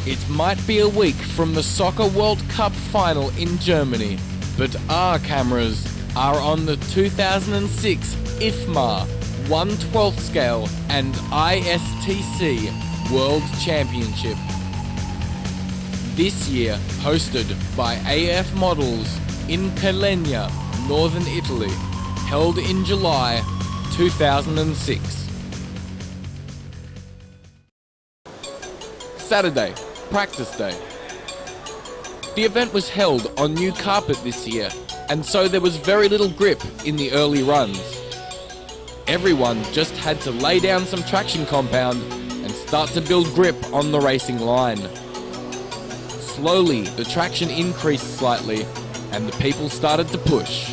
It might be a week from the Soccer World Cup final in Germany, but our cameras are on the 2006 IFMA 1/12 scale and ISTC World Championship. This year hosted by AF Models in Calenia, northern Italy, held in July 2006. Saturday, practice day. The event was held on new carpet this year, and so there was very little grip in the early runs. Everyone just had to lay down some traction compound and start to build grip on the racing line. Slowly, the traction increased slightly, and the people started to push.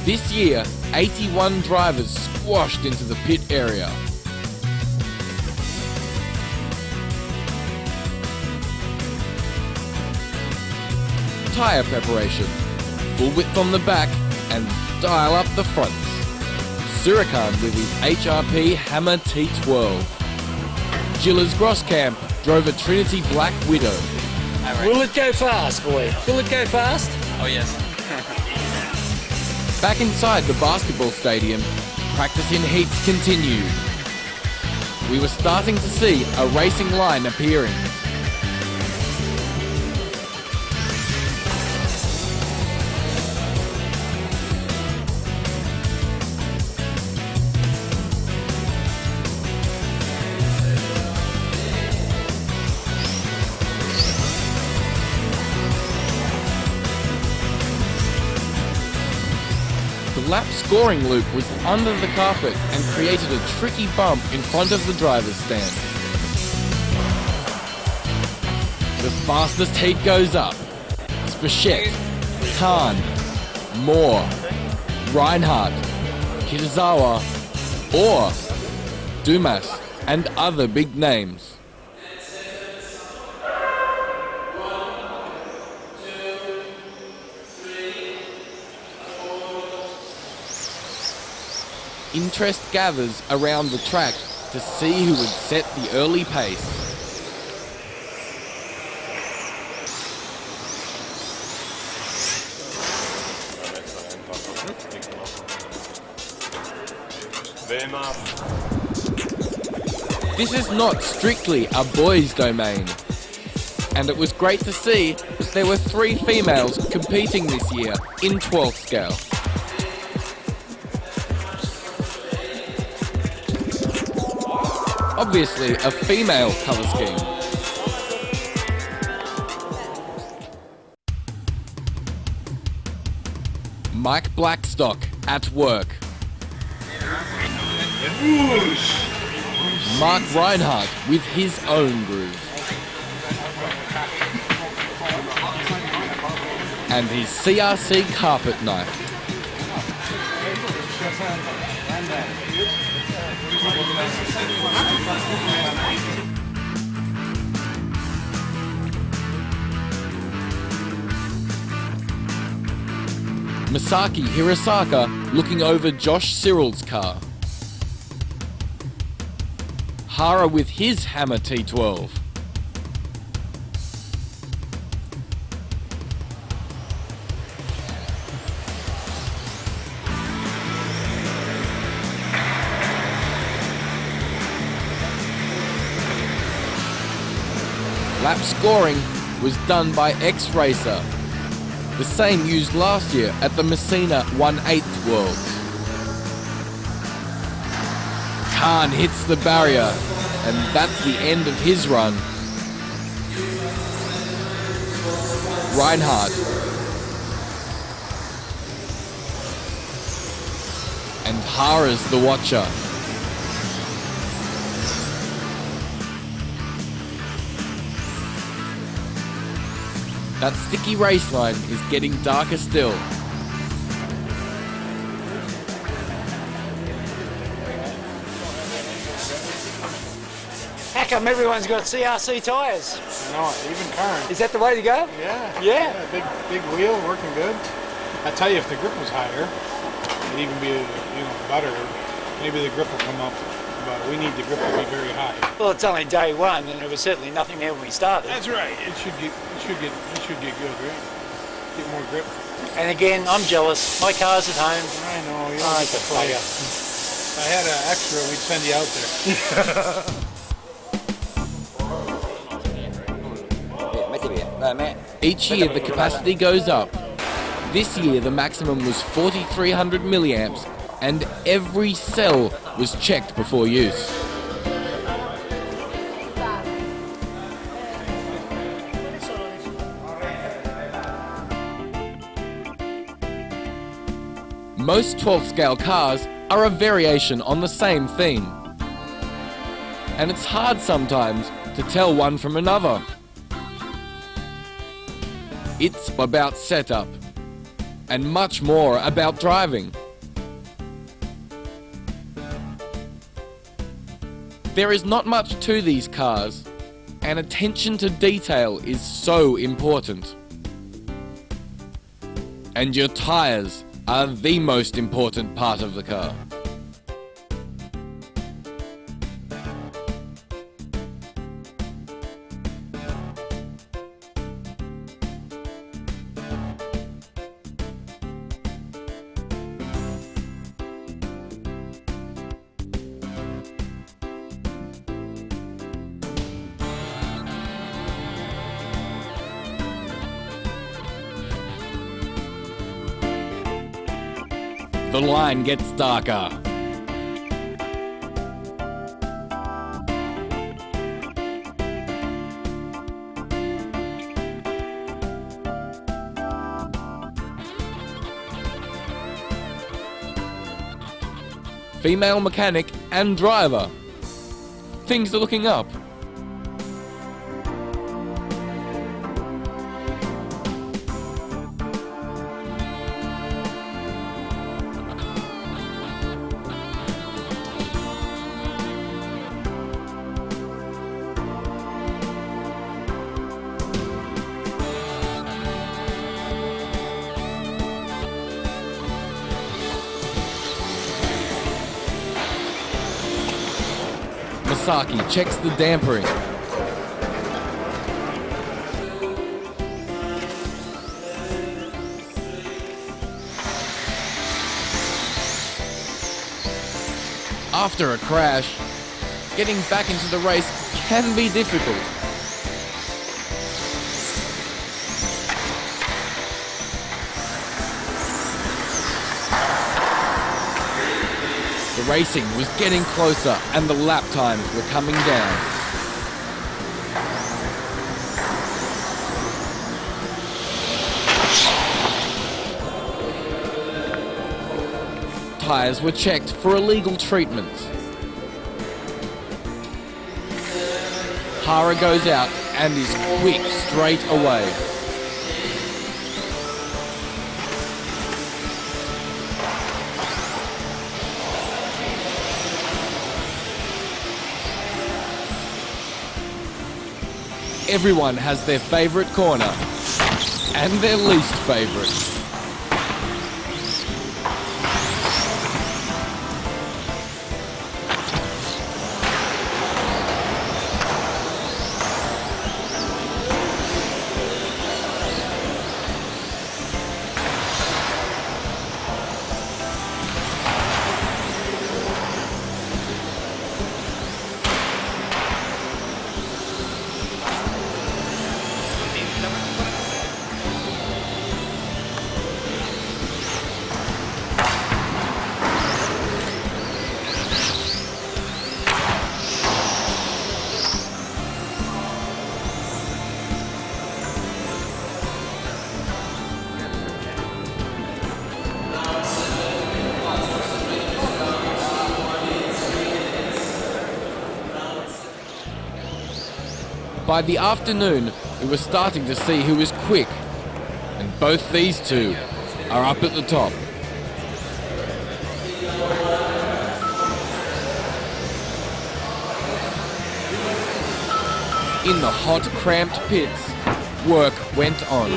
This year, 81 drivers squashed into the pit area. Tyre preparation, full width on the back and dial up the fronts. Karn with his HRP Hammer T12. Gilles Groskamp drove a Trinity Black Widow. Will it go fast, boy? Will it go fast? Oh yes. Back inside the basketball stadium, practice in heats continued. We were starting to see a racing line appearing. The lap scoring loop was under the carpet and created a tricky bump in front of the driver's stand. The fastest heat goes up. Spashett, Karn, Moore, Reinhard, Kitazawa, or Dumas, and other big names. Interest gathers around the track to see who would set the early pace. This is not strictly a boys' domain, and it was great to see that there were 3 females competing this year in 12th scale. Obviously a female colour scheme. Mike Blackstock at work. Mark Reinhard with his own groove. And his CRC carpet knife. Masaki Hirasaka looking over Josh Cyril's car. Hara with his Hammer T12. Lap scoring was done by X-Racer, the same used last year at the Messina 1/8 Worlds. Karn hits the barrier, and that's the end of his run. Reinhard. And Hara's the watcher. That sticky race line is getting darker still. How come everyone's got CRC tyres? No, even Karn. Is that the way to go? Yeah. Yeah. Big wheel, working good. I tell you, if the grip was higher, it'd even be better. Maybe the grip will come up, but we need the grip to be very high. Well, it's only day one, and there was certainly nothing there when we started. That's right. It should get good, right? Get more grip. And again, I'm jealous. My car's at home. I know. You Oh, don't it's get a to play. bugger. If I had an extra, we'd send you out there. Each year the capacity goes up. This year the maximum was 4,300 milliamps, and every cell was checked before use. Most 12th scale cars are a variation on the same theme. And it's hard sometimes to tell one from another. It's about setup, and much more about driving. There is not much to these cars, and attention to detail is so important. And your tyres are the most important part of the car. The line gets darker. Female mechanic and driver. Things are looking up. Masami checks the dampering. After a crash, getting back into the race can be difficult. The racing was getting closer and the lap times were coming down. Tyres were checked for illegal treatments. Hara goes out and is quick straight away. Everyone has their favourite corner and their least favourite. By the afternoon, we were starting to see who was quick, and both these two are up at the top. In the hot, cramped pits, work went on.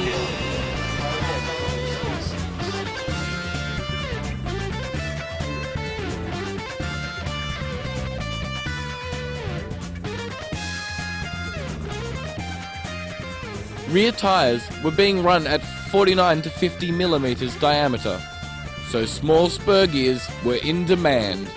Rear tyres were being run at 49 to 50 millimeters diameter, so small spur gears were in demand.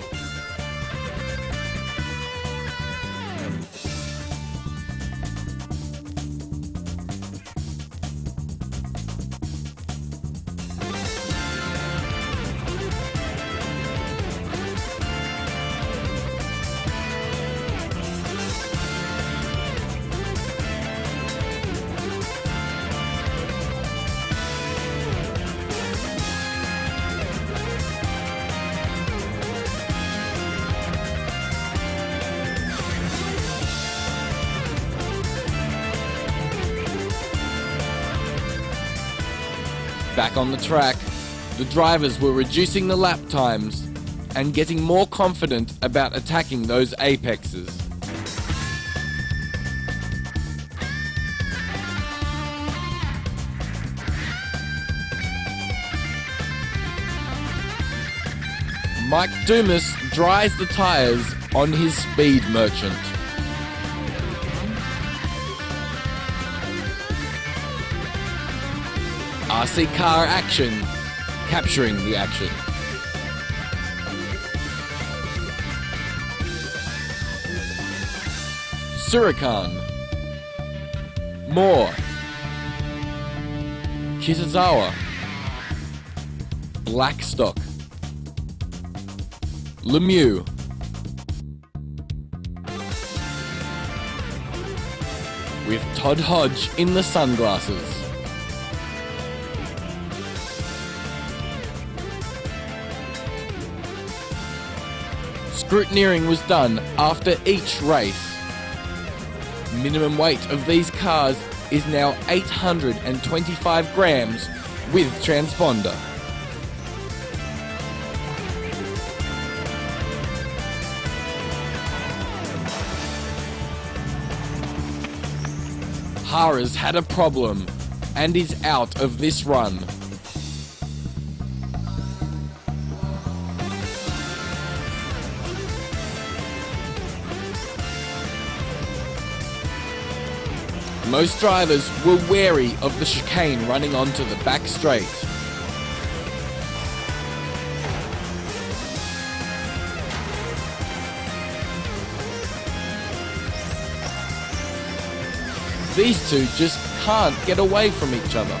Back on the track, the drivers were reducing the lap times and getting more confident about attacking those apexes. Mike Dumas dries the tyres on his Speed Merchant. RC car action, capturing the action. Surakan, Moore, Kitazawa, Blackstock, Lemieux, with Todd Hodge in the sunglasses. Scrutineering was done after each race. Minimum weight of these cars is now 825 grams with transponder. Hara's had a problem and is out of this run. Most drivers were wary of the chicane running onto the back straight. These two just can't get away from each other.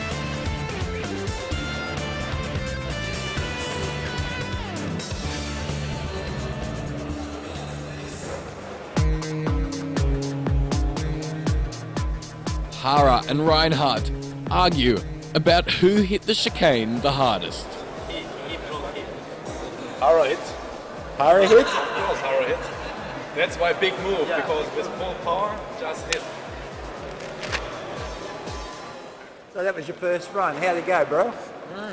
Hara and Reinhard argue about who hit the chicane the hardest. Hara hit. Hara hit? Of course, Hara hit. That's why big move, because with full power, just hit. So that was your first run. How'd it go, bro?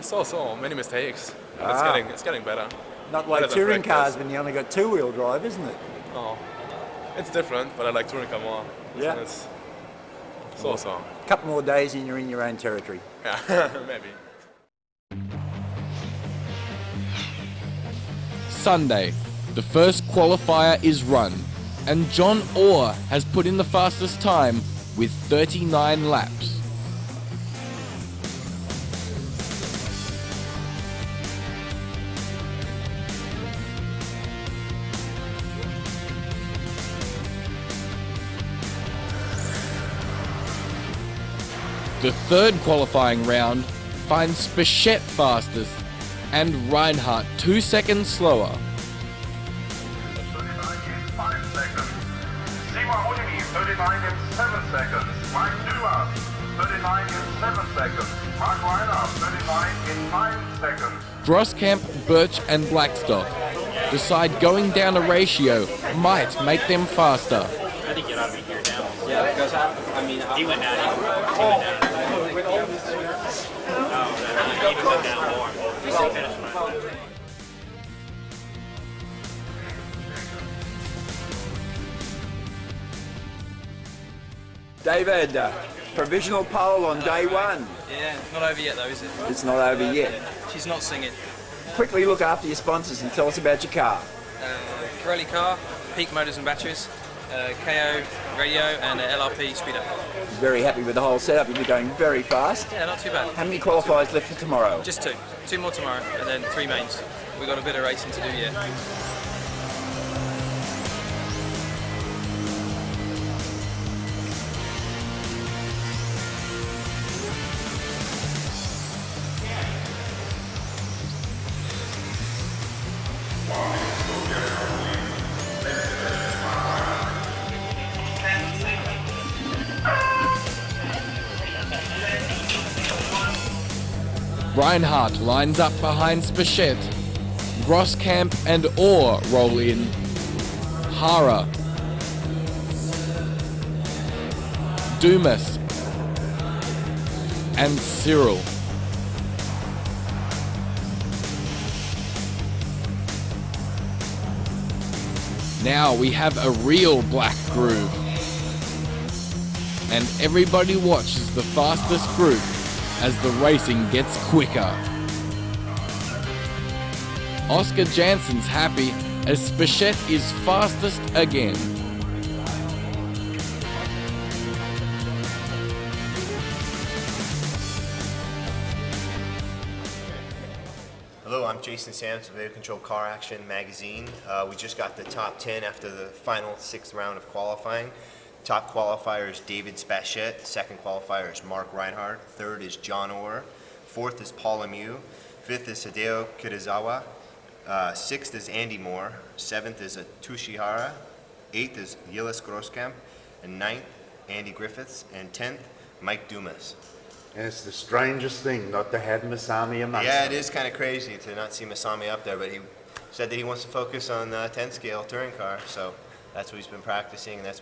So many mistakes. But it's getting better. Not like Better than touring practice. cars when you only got two-wheel drive, isn't it? No, it's different, but I like touring car more. Yeah. It's so. A couple more days and you're in your own territory. Yeah, maybe. Sunday, the first qualifier is run, and John Orr has put in the fastest time with 39 laps. The third qualifying round finds Spashett fastest and Reinhard 2 seconds slower. 39 in 5 seconds. Seymour Houdini, 39 in 7 seconds. Mike Dumas, 39 in 7 seconds. Mark Reinhard, 39 in 9 seconds. Groskamp, Birch and Blackstock decide going down a ratio might make them faster. I think you'd ought to be here down. Yeah, because he went down. He went down. No, he went down more. He finished mine. David, provisional poll on day one. Yeah, not over yet though, is it? It's not over yet. She's not singing. Quickly look after your sponsors and tell us about your car. Pirelli car, Peak Motors and Batteries, KO radio and LRP speeder. Very happy with the whole setup. You'll be going very fast. Yeah, not too bad. How many qualifiers left for tomorrow? Just two. Two more tomorrow and then 3 mains. We've got a bit of racing to do yet. Reinhard lines up behind Spashett. Groskamp and Orr roll in. Hara. Dumas. And Cyril. Now we have a real black groove. And everybody watches the fastest group as the racing gets quicker. Oscar Jansen's happy as Spashett is fastest again. Hello, I'm Jason Sams of Air Control Car Action magazine. We just got the top 10 after the final 6th round of qualifying. Top qualifier is David Spashett. Second qualifier is Mark Reinhard. Third is John Orr. Fourth is Paul Lemieux. Fifth is Hideo Kitazawa. Sixth is Andy Moore. Seventh is Atushi Hara. Eighth is Gilles Groskamp. And ninth, Andy Griffiths. And 10th, Mike Dumas. And it's the strangest thing not to have Masami amongst Yeah, them. it is kind of crazy to not see Masami up there, but he said that he wants to focus on 10 scale touring car, so that's what he's been practicing and that's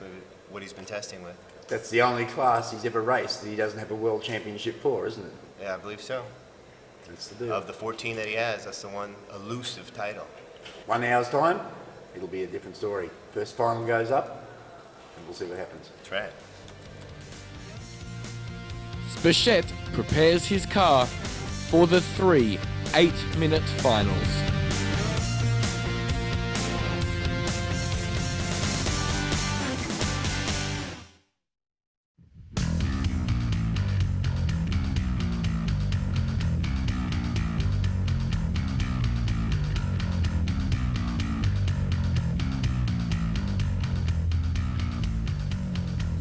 what he's been testing with. That's the only class he's ever raced that he doesn't have a world championship for, isn't it? Yeah, I believe so. That's the deal. Of the 14 that he has, that's the one elusive title. 1 hour's time, it'll be a different story. First final goes up, and we'll see what happens. That's right. Spashett prepares his car for the 3 8-minute finals.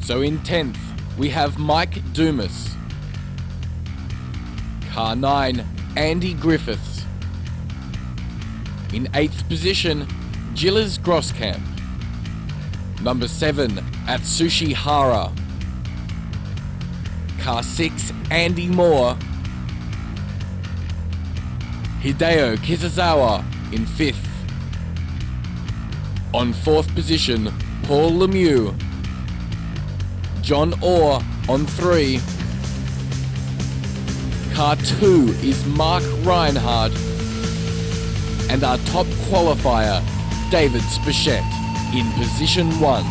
So in 10th, we have Mike Dumas. Car 9, Andy Griffiths. In 8th position, Gilles Groskamp. Number 7, Atsushi Hara. Car 6, Andy Moore. Hideo Kitazawa in 5th. On 4th position, Paul Lemieux. John Orr on 3. Car 2 is Mark Reinhard. And our top qualifier, David Spashett, in position 1.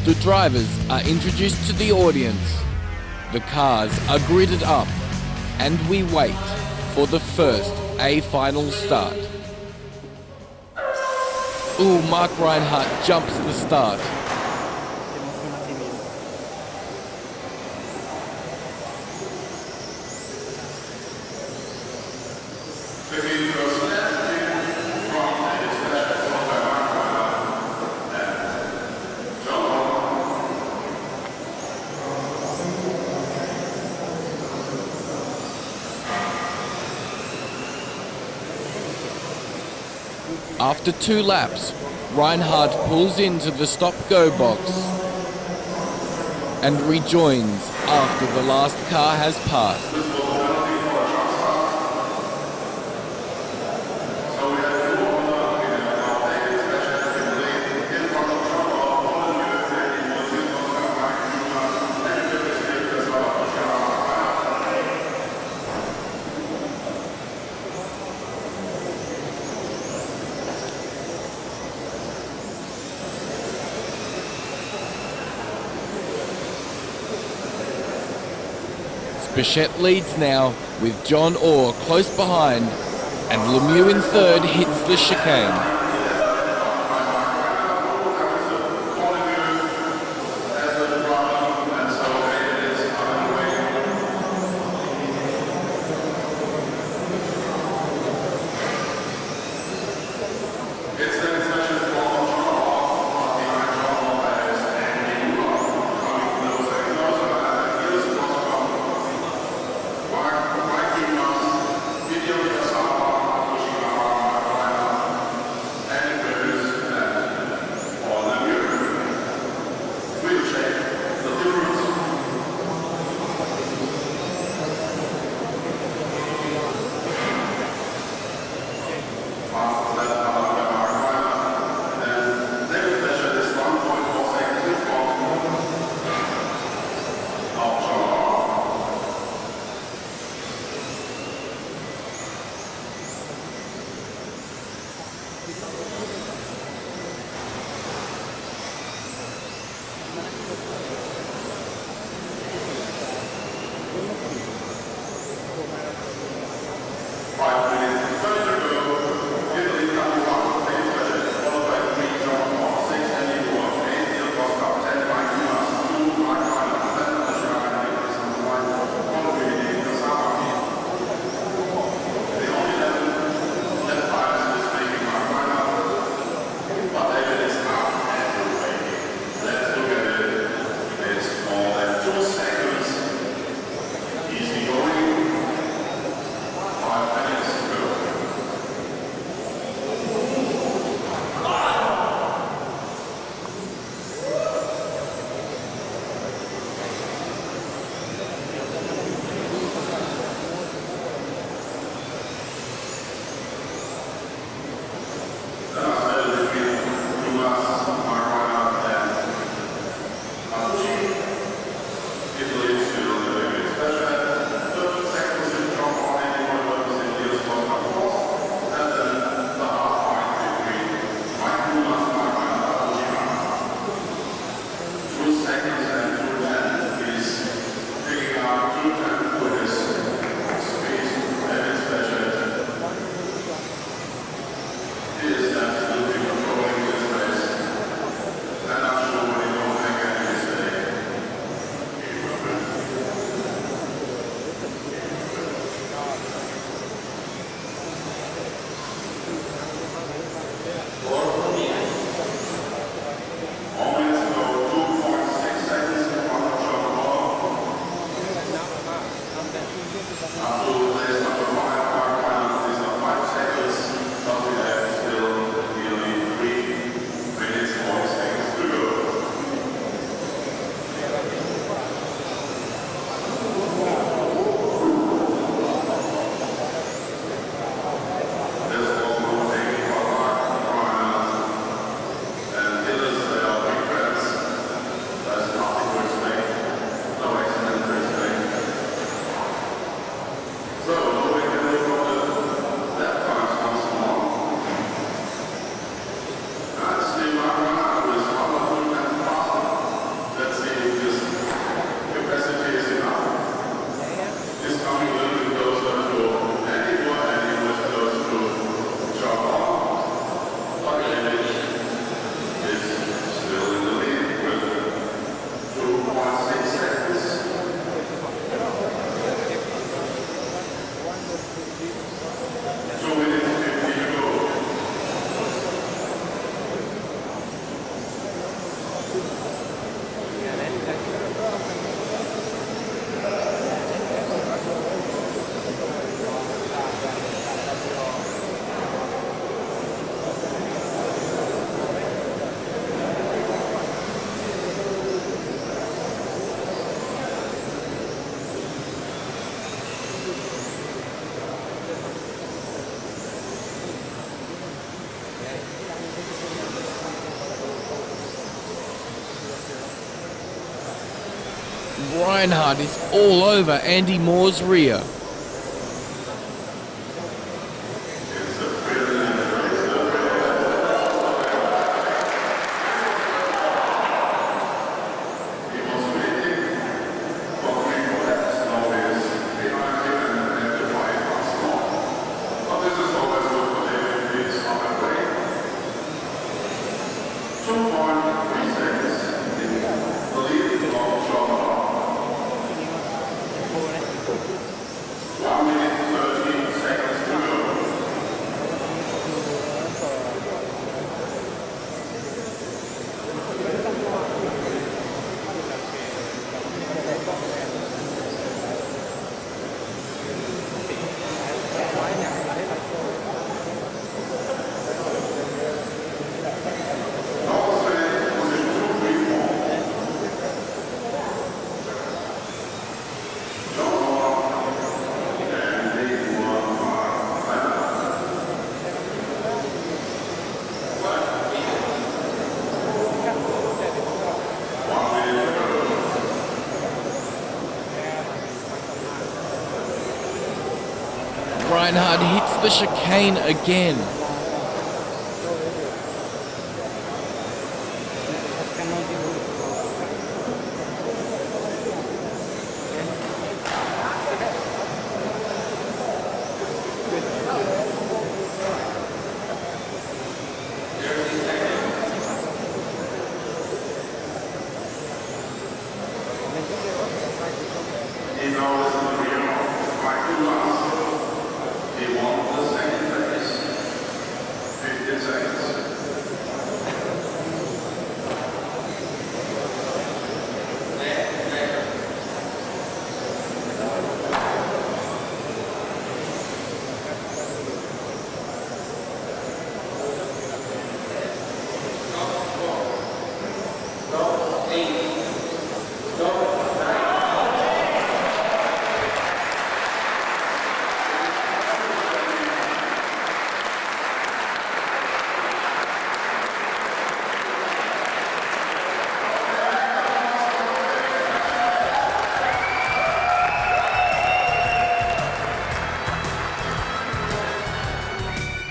The drivers are introduced to the audience. The cars are gridded up, and we wait for the first A final start. Ooh, Mark Reinhard jumps the start. After 2 laps, Reinhard pulls into the stop-go box and rejoins after the last car has passed. Spashett leads now with John Orr close behind, and Lemieux in third hits the chicane. Reinhard is all over Andy Moore's rear. Reinhard hits the chicane again.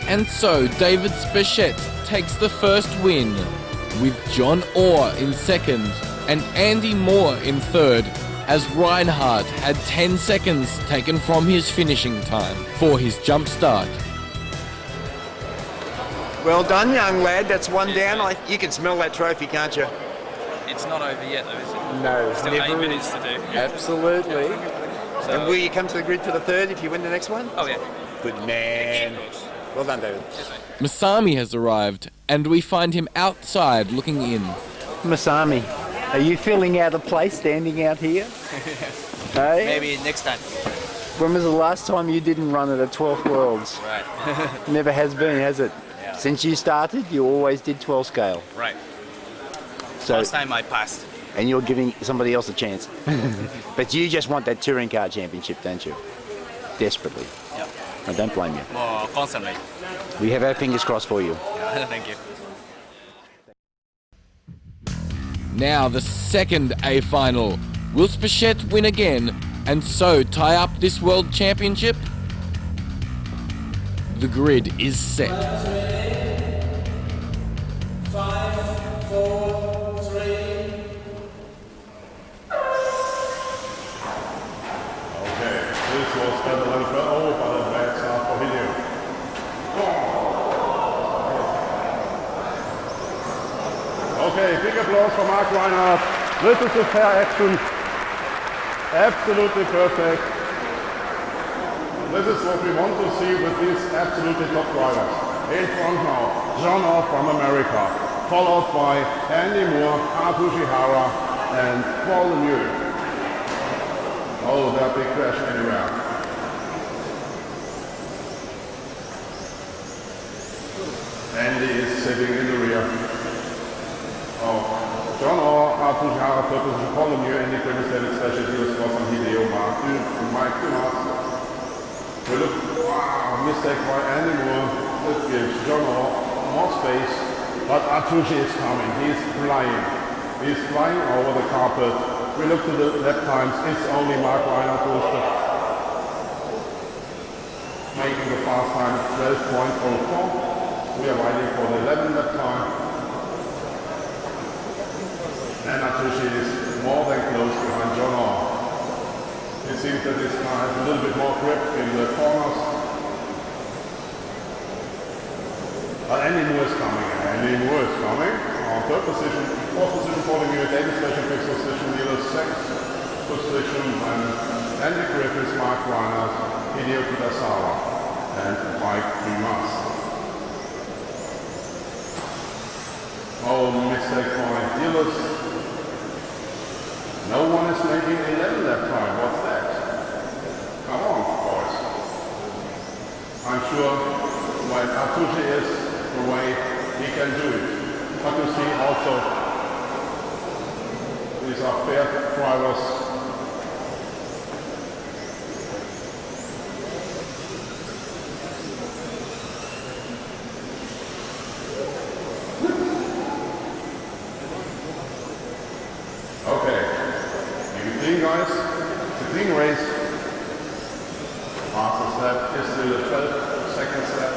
And so David Spashett takes the first win, with John Orr in second and Andy Moore in third, as Reinhard had 10 seconds taken from his finishing time for his jump start. Well done, young lad. That's one down. You can smell that trophy, can't you? It's not over yet, though, is it? No, Still never 8 minutes to do. Absolutely. So, And will you come to the grid for the third if you win the next one? oh, yeah. Good man. Well done, David. Masami has arrived, and we find him outside looking in. Masami, are you feeling out of place standing out here? Hey? Maybe next time. When was the last time you didn't run at a 12th Worlds? Right. Never has been, has it? Yeah. Since you started, you always did 12 scale. Right. So, Last time I passed. and you're giving somebody else a chance. But you just want that touring car championship, don't you? Desperately. Yeah. I don't blame you. More constantly. We have our fingers crossed for you. Yeah, thank you. Now the second A final. Will Spashett win again and so tie up this world championship? The grid is set. 5, 4, 3. Okay, this was better than but a bad start for Hilliard. Okay, big applause for Mark Reinhard. This is a fair action. Absolutely perfect. This is what we want to see with these absolutely top drivers. In front now, John Orr from America, followed by Andy Moore, Arthur Shihara, and Paul Lemieux. Oh, that big crash anywhere. Andy is sitting in the rear. Oh, John Orr, Arthur Shihara, third position, Paul Lemieux, Andy Grimmett, David Spashett, Julius Groskamp, Hideo, Mike Dumas. We look, wow, mistake by Andy Moore. That gives John Orr more space, but Artucci is coming. He's flying. He's flying over the carpet. We look to the lap times. It's only Mark Reinhard who's making the fast time 12.04. We are waiting for the 11 lap time. And Artucci is more than close behind John Orr. It seems that this car has a little bit more grip in the corners. But Andy Moore is coming. Andy Moore is coming. On third position, fourth position for the new David Spashett, fifth position, Neil sixth position, and Andy Griffiths, Mark Reinhard, Hideo Kitasawa, and Mike Dumas. Oh, mistake by Dealers. No one is making 11 that time. What's that? Come on, boys. I'm sure when Artucci is the way he can do it. But you see also, these are fair drivers. Okay, you clean guys, it's a clean race. Fastest lap is the 12-second lap.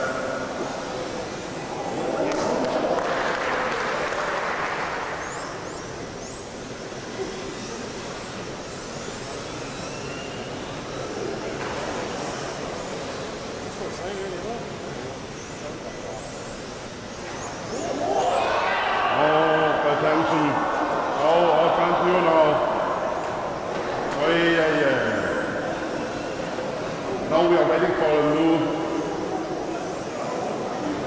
Attention. Oh, up front you now. Oh, yeah. Now we are waiting for a new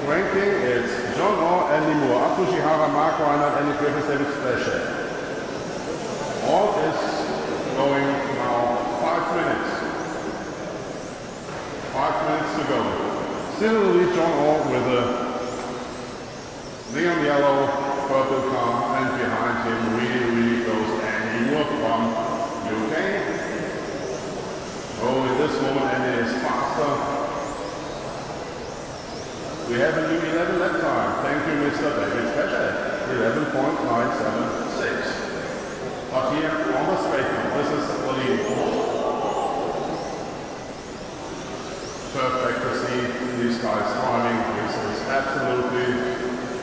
ranking. It's John Orr, Andy Moore, Atsushihara, Mark Reinhard, Andy Griffiths, David Spashett. All is going now 5 minutes. 5 minutes to go. Still in the lead, John Orr with a neon yellow purple car, and behind him really close Andy Moore from UK. Oh, in this moment Andy is faster. We have a new 11 lap time. Thank you, Mr. David Spashett. 11.976. But here on the straight line, this is the lead. Perfect to see these guys driving. This is absolutely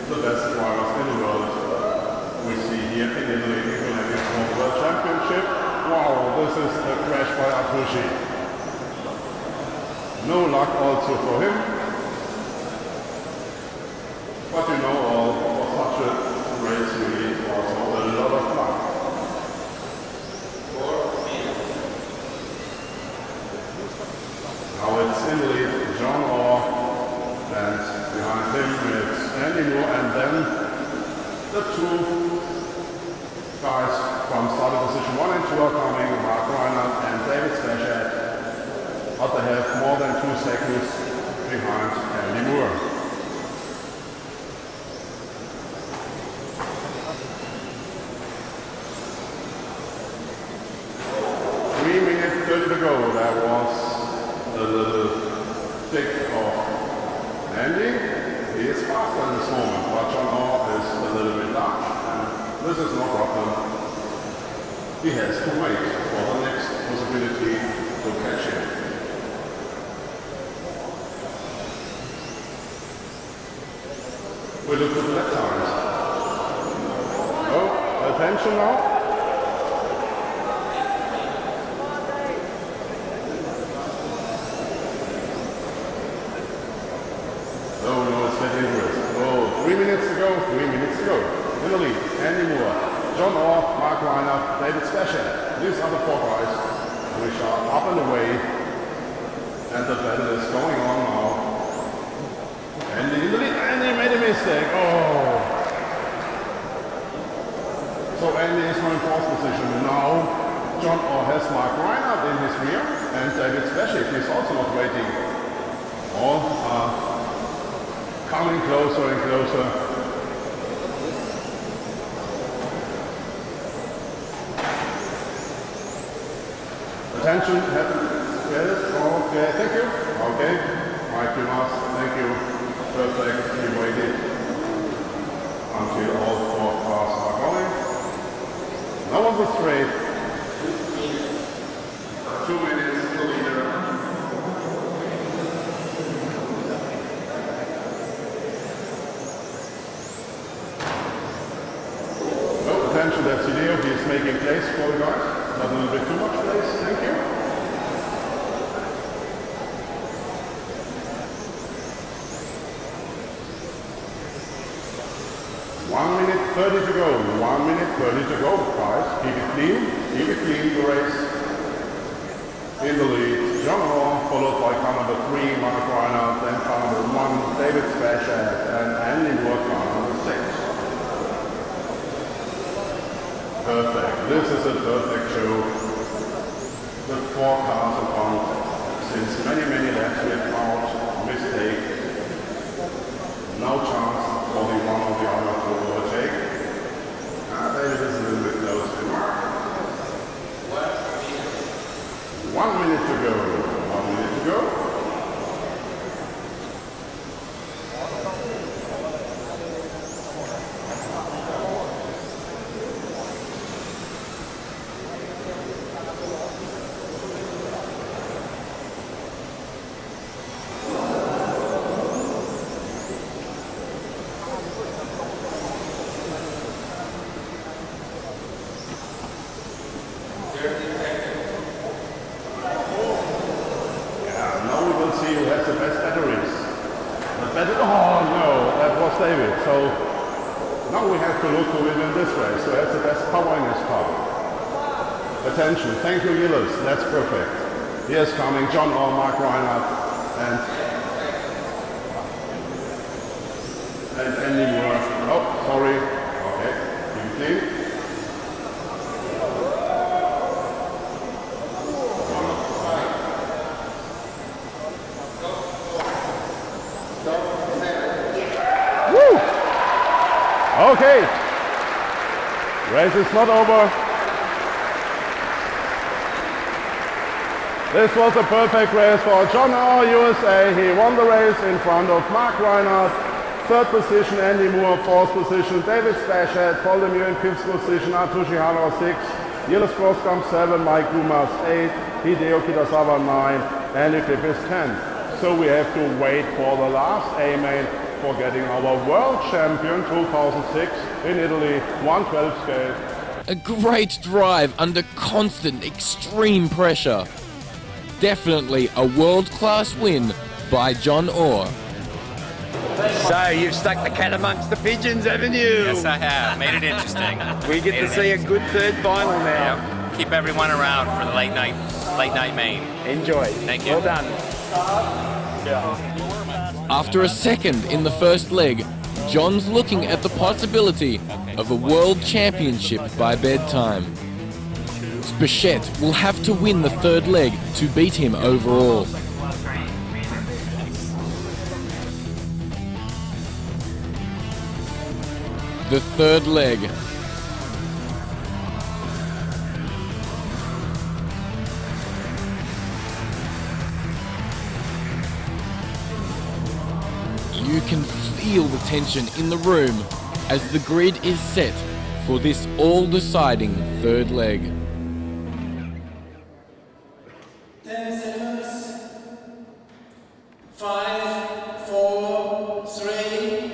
the best drivers in the world. We see here in Italy, the World Championship. Wow, this is a crash by Atsushi. No luck also for him. But you know, all for such a race you need also a lot of luck. Now it's in the lead, John Orr, and behind him it's Andy Moore, and then the two guys from starting position 1 and 2 are coming, Mark Reinhard and David Spashett, but they have more than 2 seconds behind Andy Moore. Three minutes 30 to go. There was a little tick of Andy. He is faster in this moment, but John Orr is a little bit large, and this is no problem. He has to wait for the next possibility to catch him. We look at the lap times. Oh, attention now. No, it's getting dangerous. Oh, 3 minutes to go, 3 minutes to go. In the lead, Andy Moore, John Orr, Mark Reinhard, David Spashett. These are the 4 guys which are up and away, and the battle is going on now. Andy in the lead, Andy made a mistake. Oh! So Andy is now in 4th position. Now John Orr has Mark Reinhard in his rear, and David Spashett is also not waiting. All are coming closer and closer. Attention, yes, okay, thank you. Okay, Mike, you must, thank you. Perfect, we waited until all 4 cars are going. Now on the straight, 2 minutes to leader. Oh, attention, that's Hideo, he is making place for the guys. Not a little bit too much place, thank you. One minute 30 to go, 1 minute 30 to go, guys. Keep it clean, the race. In the lead, John Orr, followed by car number 3, Mark Reinhard, then car number 1, David Spashett, and Andy Moore, car number 6. Perfect, this is a perfect show. The 4 cars in front, since many laps without mistake. No chance for the one or the other to overtake. David is a little bit close to Mark. 1 minute to go. 1 minute to go. do we have to look who will win this race? So has the best power in his car. Attention, thank you, Gilles, that's perfect. Here's coming John or Mark Reinhard and Andy Moore. Oh, sorry. Okay, keep it clean. Okay, race is not over. This was a perfect race for John R. USA. He won the race in front of Mark Reinhard. Third position, Andy Moore. Fourth position, David Spashett. Paul Lemieux in fifth position, Arthur Shihara 6. Gilles Groskamp 7, Mike Dumas 8, Hideo Kitazawa 9, Andy Griffiths 10. So we have to wait for the last A-main for getting our world champion 2006 in Italy, 112 scale. A great drive under constant extreme pressure. Definitely a world-class win by John Orr. So you've stuck the cat amongst the pigeons, haven't you? Yes, I have. Made it interesting. We get to see a good third final now. Yeah. Keep everyone around for the late night main. Enjoy. Thank you. Well done. After a second in the first leg, John's looking at the possibility of a world championship by bedtime. Spashett will have to win the third leg to beat him overall. The third leg. You can feel the tension in the room as the grid is set for this all-deciding third leg. 10 seconds. 5, 4, 3.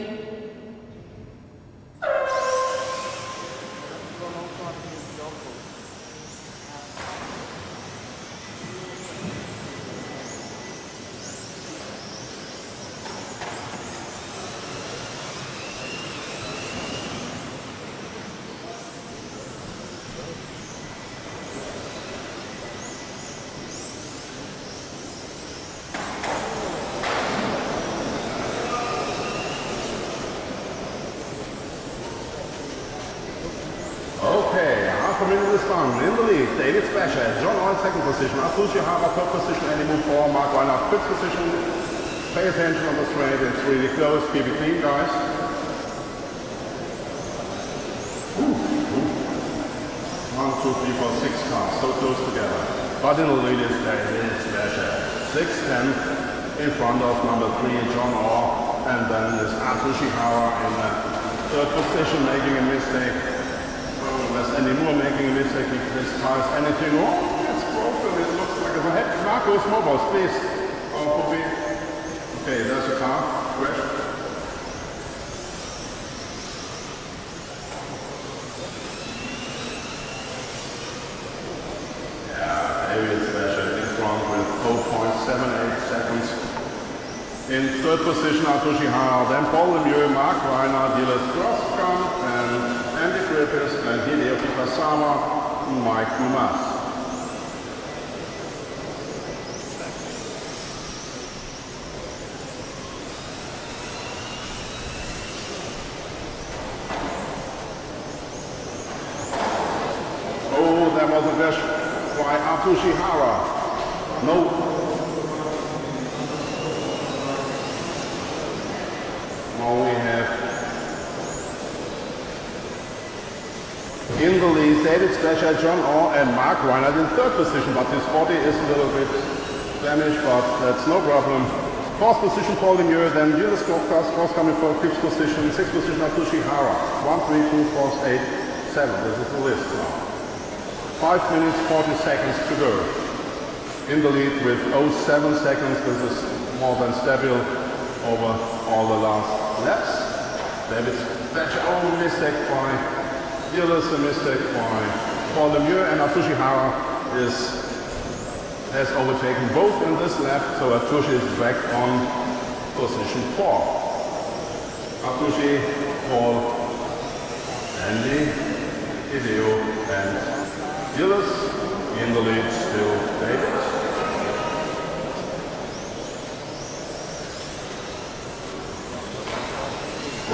Okay, half a minute is gone. In the lead, David Spashett, John Orr in second position, Arthur Shihara third position, Andy Moore 4, Mark Reinhard fifth position. Pay attention on the straight, it's really close. Keep it clean, guys. 1, 2, 3, 4, 6 cars, so close together. But in the lead is David Spashett. 6-10 in front of number 3, John Orr, and then is Arthur Shihara in the third position, making a mistake. There's Andy Moore making a mistake. This car is anything wrong? It's broken. It looks like a head. Marcos Mobiles, please. Oh, copy. Okay, there's a car. Crash. Yeah, David Spashett in front with 0.78 seconds. In third position, Arthur Shihara, then Paul Lemieux, Mark Reinhard, Gilles Groskamp, and Andy Griffiths, and Hideo Kitazawa, Mike Dumas. Oh, there was a dash by Arthur Shihara. No. Now we have in the lead David Spashett, John Orr, and Mark Reinhard in third position, but his body is a little bit damaged, but that's no problem. Fourth position, Paul Lemieux, then Gilles Groskamp in for fifth position, sixth position, Arthur Shihara. 1, 3, 2, 4, 8, 7. This is the list now. 5 minutes, 40 seconds to go. In the lead with 0.7 seconds, this is more than stable over all the last laps. David Spashett, oh, mistake by Gilles, a mistake by Paul Lemieux, and Arthur Shihara has overtaken both in this lap, so Arthur is back on position 4. Arthur, Paul, Andy, Hideo, and Gillis. In the lead still David.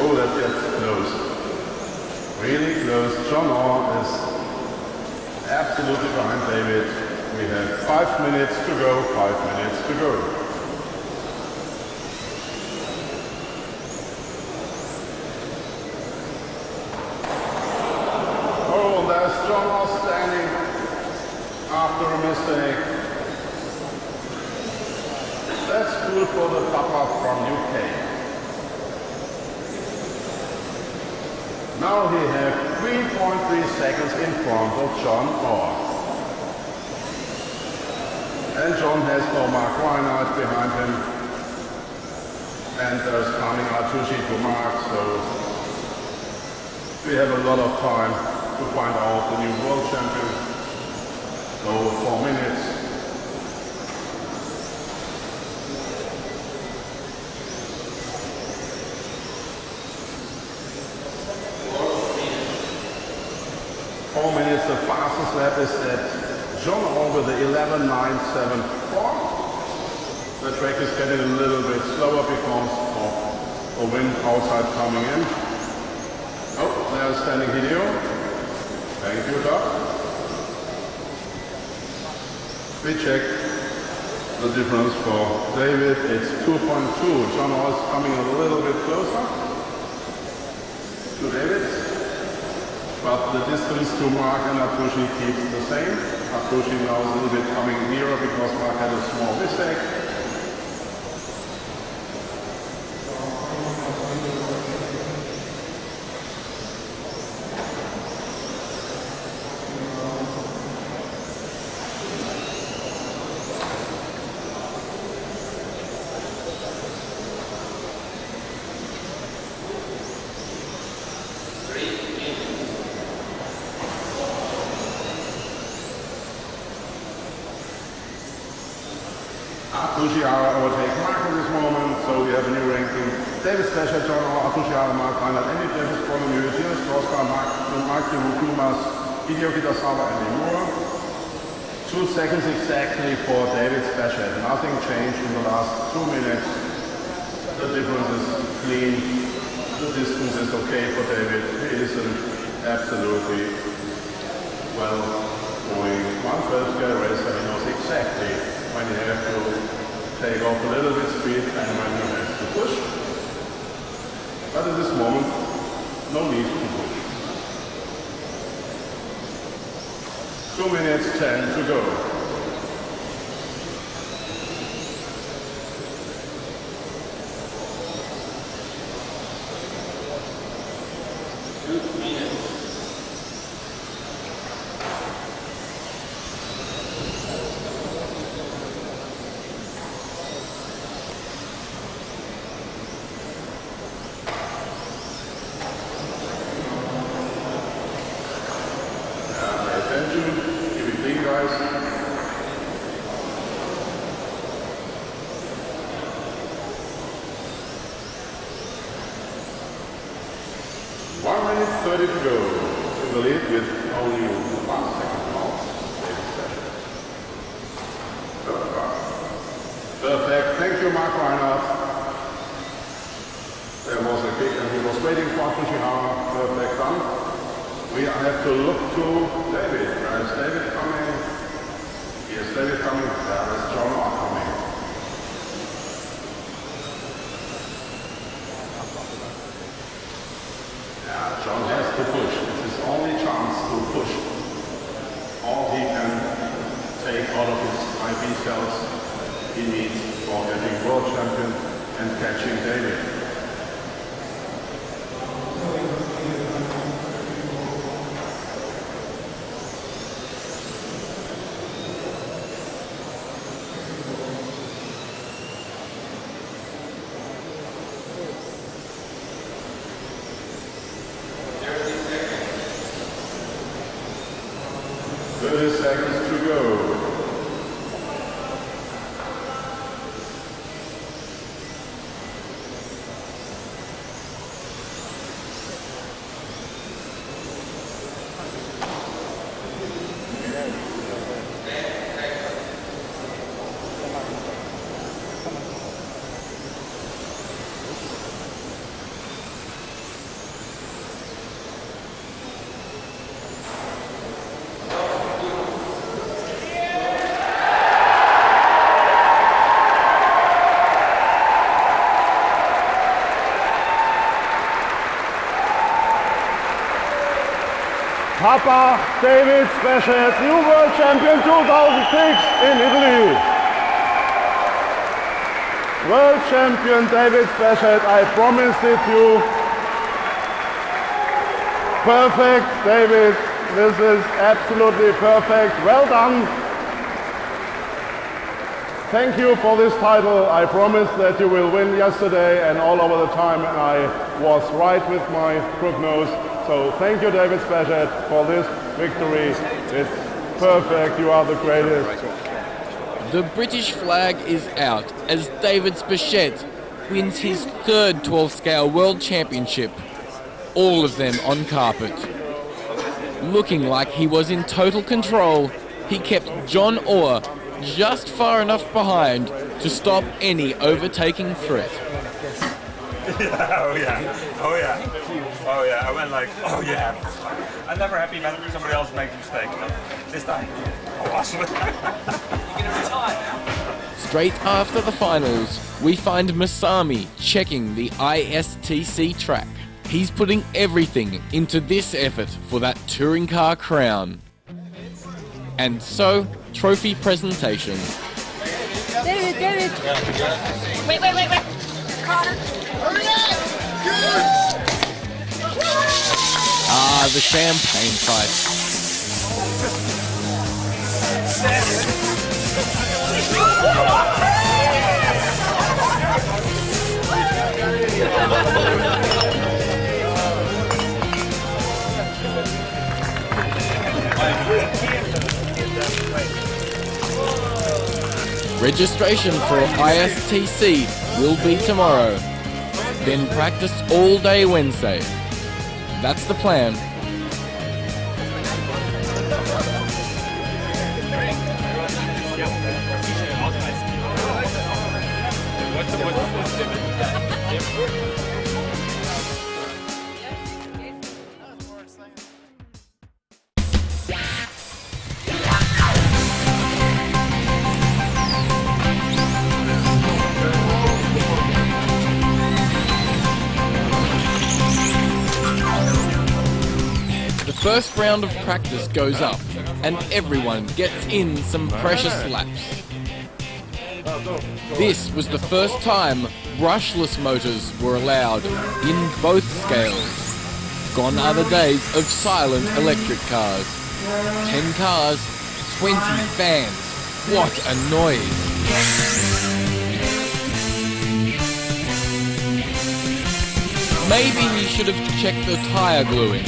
Oh, that gets close. Really close. John Orr is absolutely behind David. We have 5 minutes to go, 5 minutes to go. Oh, there's John Orr standing after a mistake. That's cool for the papa from UK. Now he has 3.3 seconds in front of John Orr. And John has no Mark Reinhard behind him. And there's coming Artushi to Mark, so we have a lot of time to find out the new world champion. So 4 minutes. The fastest lap is that John Orr with the 11.974. The track is getting a little bit slower because of the wind outside coming in. Oh, there's standing Hideo. Thank you, Doc. We check the difference for David. It's 2.2. John Orr is coming a little bit closer to David. But the distance to Mark and Artushi keeps the same. Artushi now is a little bit coming nearer because Mark had a small mistake. Overtake Mark at this moment, so we have a new ranking. David Spashett, John Orr, Artushi, Mark Reinhard, Andy Davis, Bartholomew, Gillis, Groskamp, Mark Kumas, Hideo Kitasawa, and Moore. 2 seconds exactly for David Spashett. Nothing changed in the last 2 minutes. The difference is clean. The distance is okay for David. He is an absolutely well going 112 scale racer. He knows exactly when you have to take off a little bit speed and when you have to push. But at this moment, no need to push. 2 minutes 10 to go. Perfect. Thank you, Mark Reinhard. There was a kick and he was waiting for Fushihara. Perfect done. We have to look to David. Where is David coming? Here's David coming. There is John Orr coming. Yeah, John has to push. It's his only chance to push. All he can take out of his IV cells he needs for getting world champion and catching David. Papa David Spashett, new world champion 2006 in Italy. World champion David Spashett, I promised it you. Perfect, David. This is absolutely perfect. Well done. Thank you for this title. I promised that you will win yesterday and all over the time, and I was right with my prognosis. So thank you, David Spashett, for this victory. It's perfect. You are the greatest. The British flag is out as David Spashett wins his third 12 scale world championship, all of them on carpet. Looking like he was in total control, he kept John Orr just far enough behind to stop any overtaking threat. Oh yeah, I went like, oh yeah. I'm never happy when somebody else makes a mistake. This time, awesome. You're gonna retire now? Straight after the finals, we find Masami checking the ISTC track. He's putting everything into this effort for that touring car crown. And so, trophy presentation. David! Wait! Karn! Ah, the champagne fight. Registration for ISTC will be tomorrow. Then practice all day Wednesday. That's the plan. The first round of practice goes up, and everyone gets in some precious laps. This was the first time brushless motors were allowed in both scales. Gone are the days of silent electric cars. 10 cars, 20 fans. What a noise! Maybe he should have checked the tire gluing.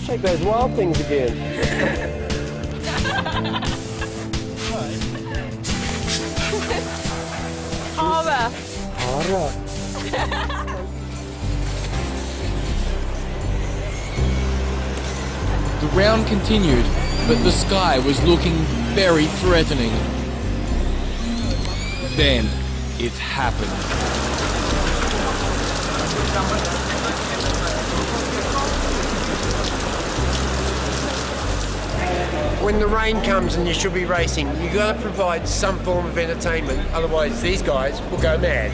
Shake those wild things again. Harbour. The round continued, but the sky was looking very threatening. Then it happened. When the rain comes and you should be racing, you got to provide some form of entertainment, otherwise these guys will go mad.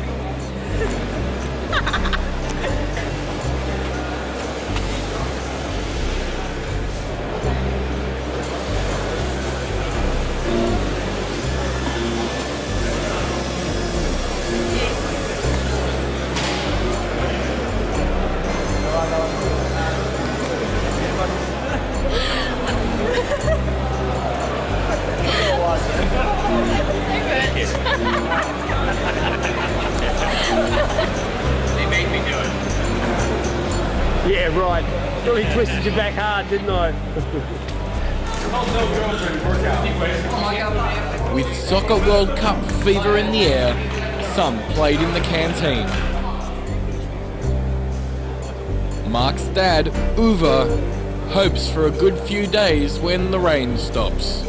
Yeah, right. Really twisted your back hard, didn't I? With Soccer World Cup fever in the air, some played in the canteen. Mark's dad, Uwe, hopes for a good few days when the rain stops.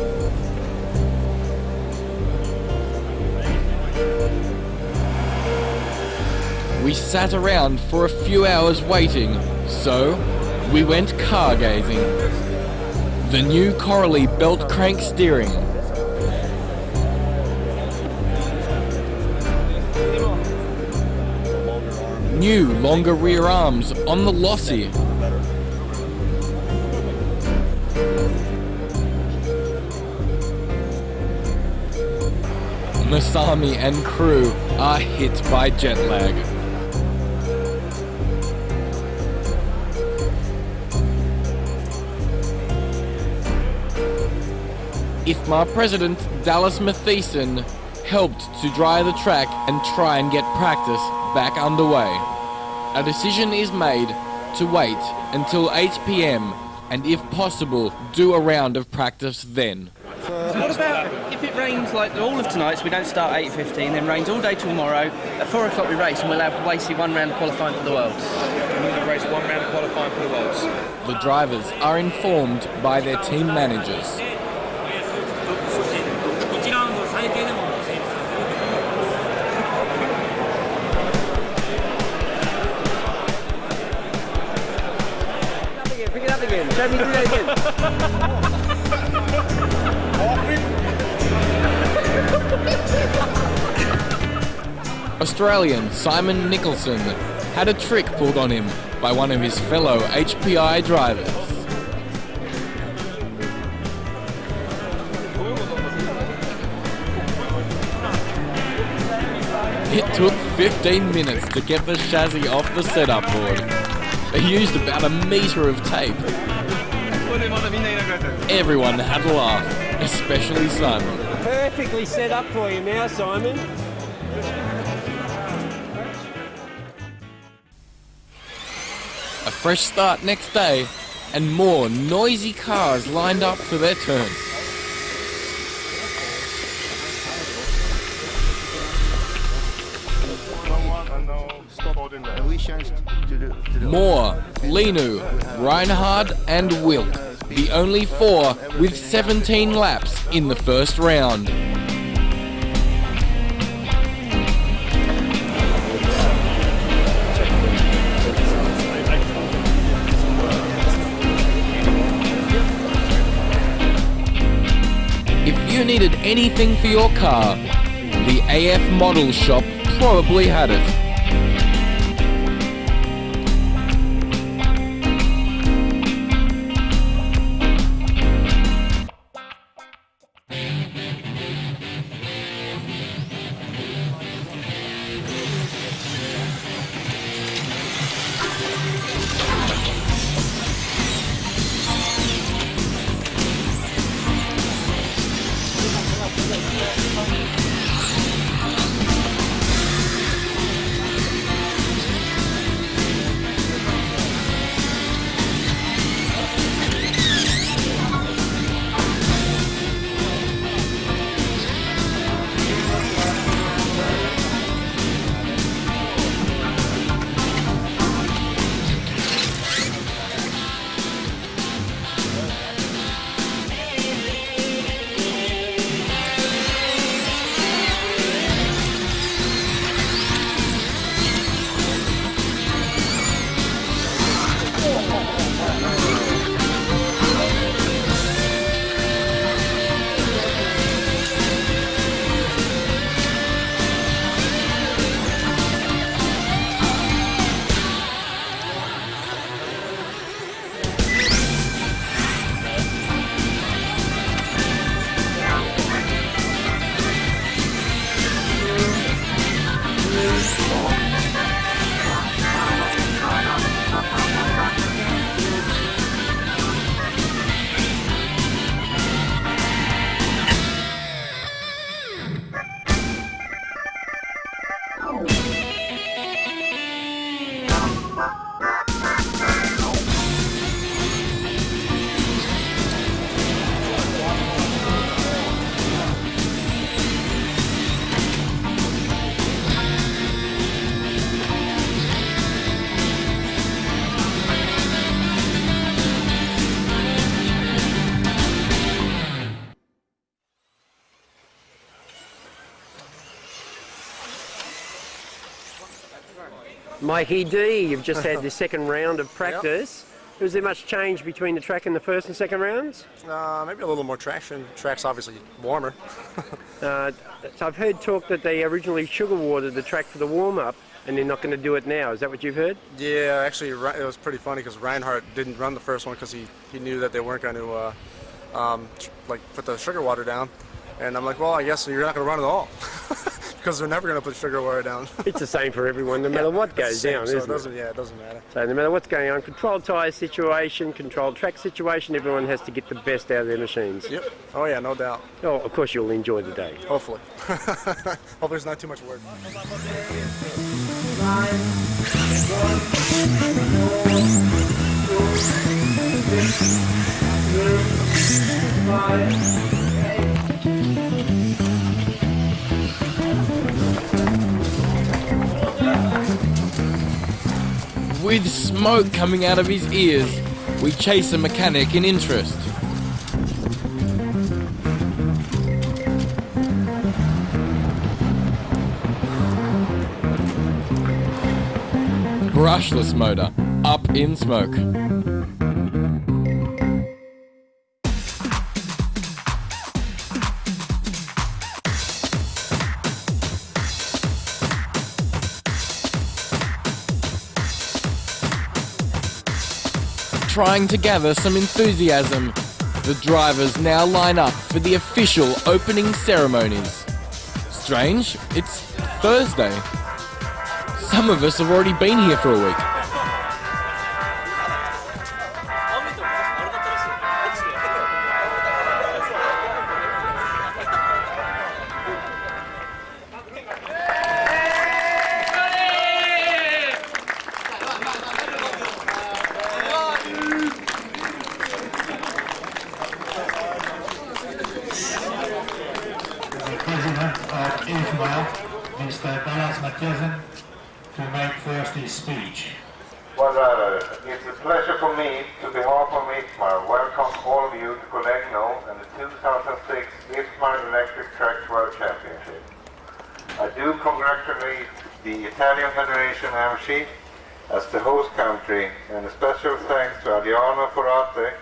we sat around for a few hours waiting, so we went car gazing. The new Corally belt crank steering. New longer rear arms on the Lossy. Masami and crew are hit by jet lag. IFMA President Dallas Matheson helped to dry the track and try and get practice back underway. A decision is made to wait until 8 p.m. and if possible do a round of practice then. So what about if it rains like all of tonight, so we don't start at 8:15, then rains all day tomorrow, at 4 o'clock we race and we'll have basically one round of qualifying for the Worlds. And we're going to race one round of qualifying for the Worlds. The drivers are informed by their team managers. Pick it up again. Show me do that again. Australian Simon Nicholson had a trick pulled on him by one of his fellow HPI drivers. It took 15 minutes to get the chassis off the setup board. They used about a metre of tape. Everyone had a laugh, especially Simon. Perfectly set up for you now, Simon. A fresh start next day, and more noisy cars lined up for their turn. More Linu, Reinhard and Wilk, the only four with 17 laps in the first round. If you needed anything for your car, the AF Model Shop probably had it. Mikey D, you've just had the second round of practice. Was there much change between the track in the first and second rounds? Maybe a little more traction. Track's obviously warmer. So I've heard talk that they originally sugar watered the track for the warm-up and they're not going to do it now. Is that what you've heard? Yeah, actually, it was pretty funny because Reinhard didn't run the first one because he knew that they weren't going to like put the sugar water down. And I'm like, well, I guess you're not going to run at all because they're never going to put sugar water down. It's the same for everyone, no matter what goes down, so isn't it? Yeah, it doesn't matter. So no matter what's going on, controlled tyre situation, controlled track situation, everyone has to get the best out of their machines. Yep. Oh yeah, no doubt. Oh, of course you'll enjoy the day. Hopefully. Hope there's not too much work. With smoke coming out of his ears, we chase a mechanic in interest. Brushless motor, up in smoke. Trying to gather some enthusiasm, the drivers now line up for the official opening ceremonies. Strange, it's Thursday. Some of us have already been here for a week. To make first his speech. Well, it's a pleasure for me, to behalf of IFMAR, welcome all of you to Collegno and the 2006 IFMAR Electric Tracks World Championship. I do congratulate the Italian Federation AMSCI as the host country, and a special thanks to Adriano Forate,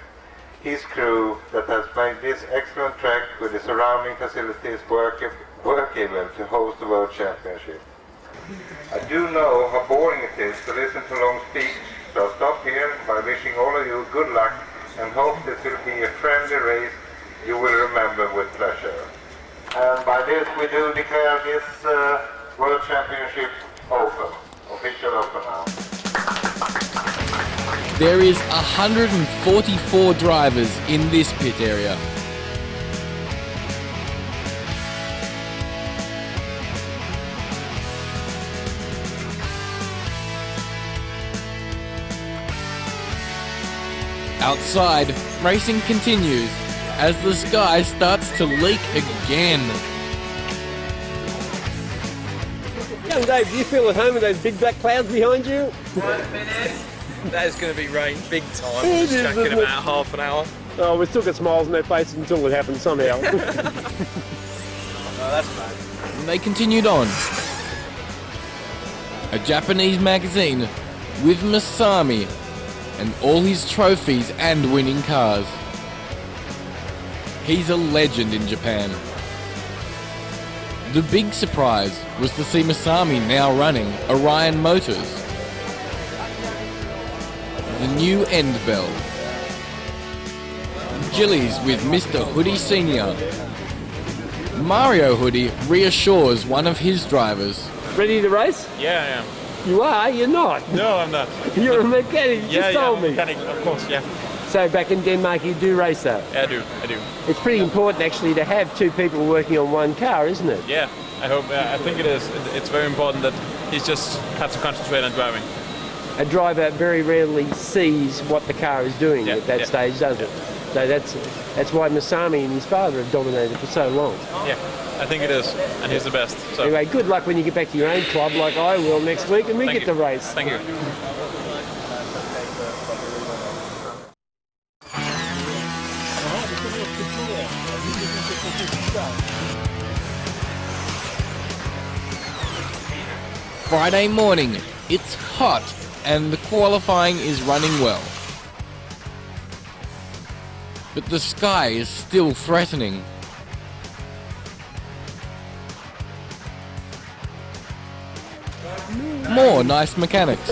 his crew that has made this excellent track with the surrounding facilities workable to host the World Championship. I do know how boring it is to listen to long speech, so I'll stop here by wishing all of you good luck and hope this will be a friendly race you will remember with pleasure. And by this we do declare this World Championship open, official open now. There is 144 drivers in this pit area. Outside, racing continues as the sky starts to leak again. Young Dave, do you feel at home with those big black clouds behind you? That is going to be rain big time. It Just is, track in isn't it? about half an hour. Oh, we've still got smiles on their faces until it happens somehow. Oh, that's bad. And they continued on. A Japanese magazine with Masami and all his trophies and winning cars. He's a legend in Japan. The big surprise was to see Masami now running Orion Motors. The new end bell. Gillies with Mr. Hoodie Sr. Mario Hoodie reassures one of his drivers. Ready to race? Yeah, I am. You are? You're not? No, I'm not. You're a mechanic, you just told me. Mechanic, of course, yeah. So back in Denmark you do race though? Yeah, I do. It's pretty important actually to have two people working on one car, isn't it? Yeah, I think it is. It's very important that he just has to concentrate on driving. A driver very rarely sees what the car is doing at that stage, does it? So that's why Masami and his father have dominated for so long. Yeah, I think it is, and he's the best. So. Anyway, good luck when you get back to your own club like I will next week and we get to race. Thank you. Friday morning, It's hot, and the qualifying is running well. But the sky is still threatening. More nice mechanics.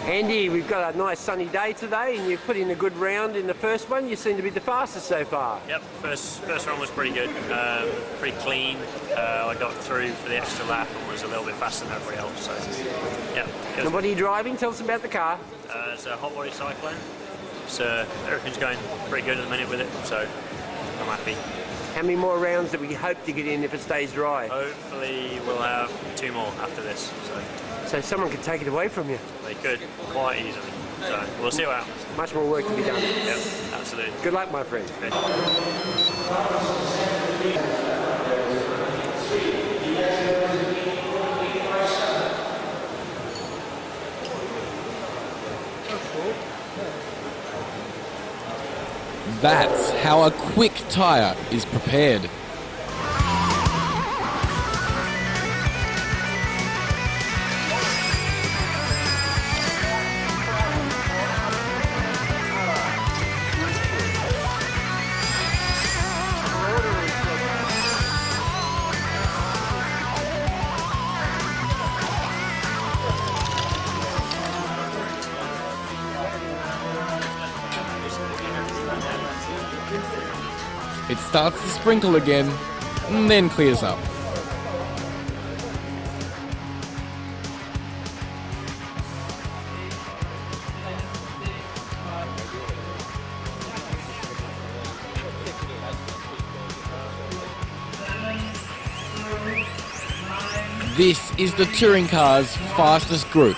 Andy, we've got a nice sunny day today and you put in a good round in the first one. You seem to be the fastest so far. Yep, first run was pretty good, pretty clean. I got through for the extra lap and was a little bit faster than everybody else. So, yeah. And what are you driving? Tell us about the car. It's a hot body cyclone. So everything's going pretty good at the minute with it, so I'm happy. How many more rounds do we hope to get in if it stays dry? Hopefully we'll have 2 more after this. So someone could take it away from you. They could, quite easily. So we'll see what happens. Much more work to be done. Yep, absolutely. Good luck, my friend. Okay. That's how a quick tyre is prepared. It starts to sprinkle again, and then clears up. This is the touring car's fastest group.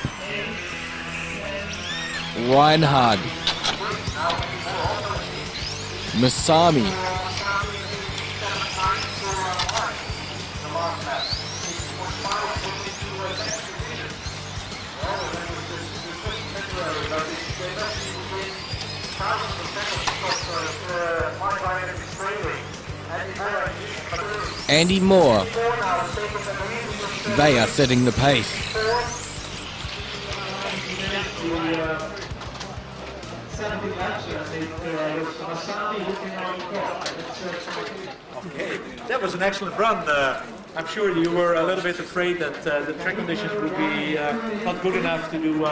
Reinhard, Masami, Andy Moore. They are setting the pace. Okay, that was an excellent run. I'm sure you were a little bit afraid that the track conditions would be not good enough to do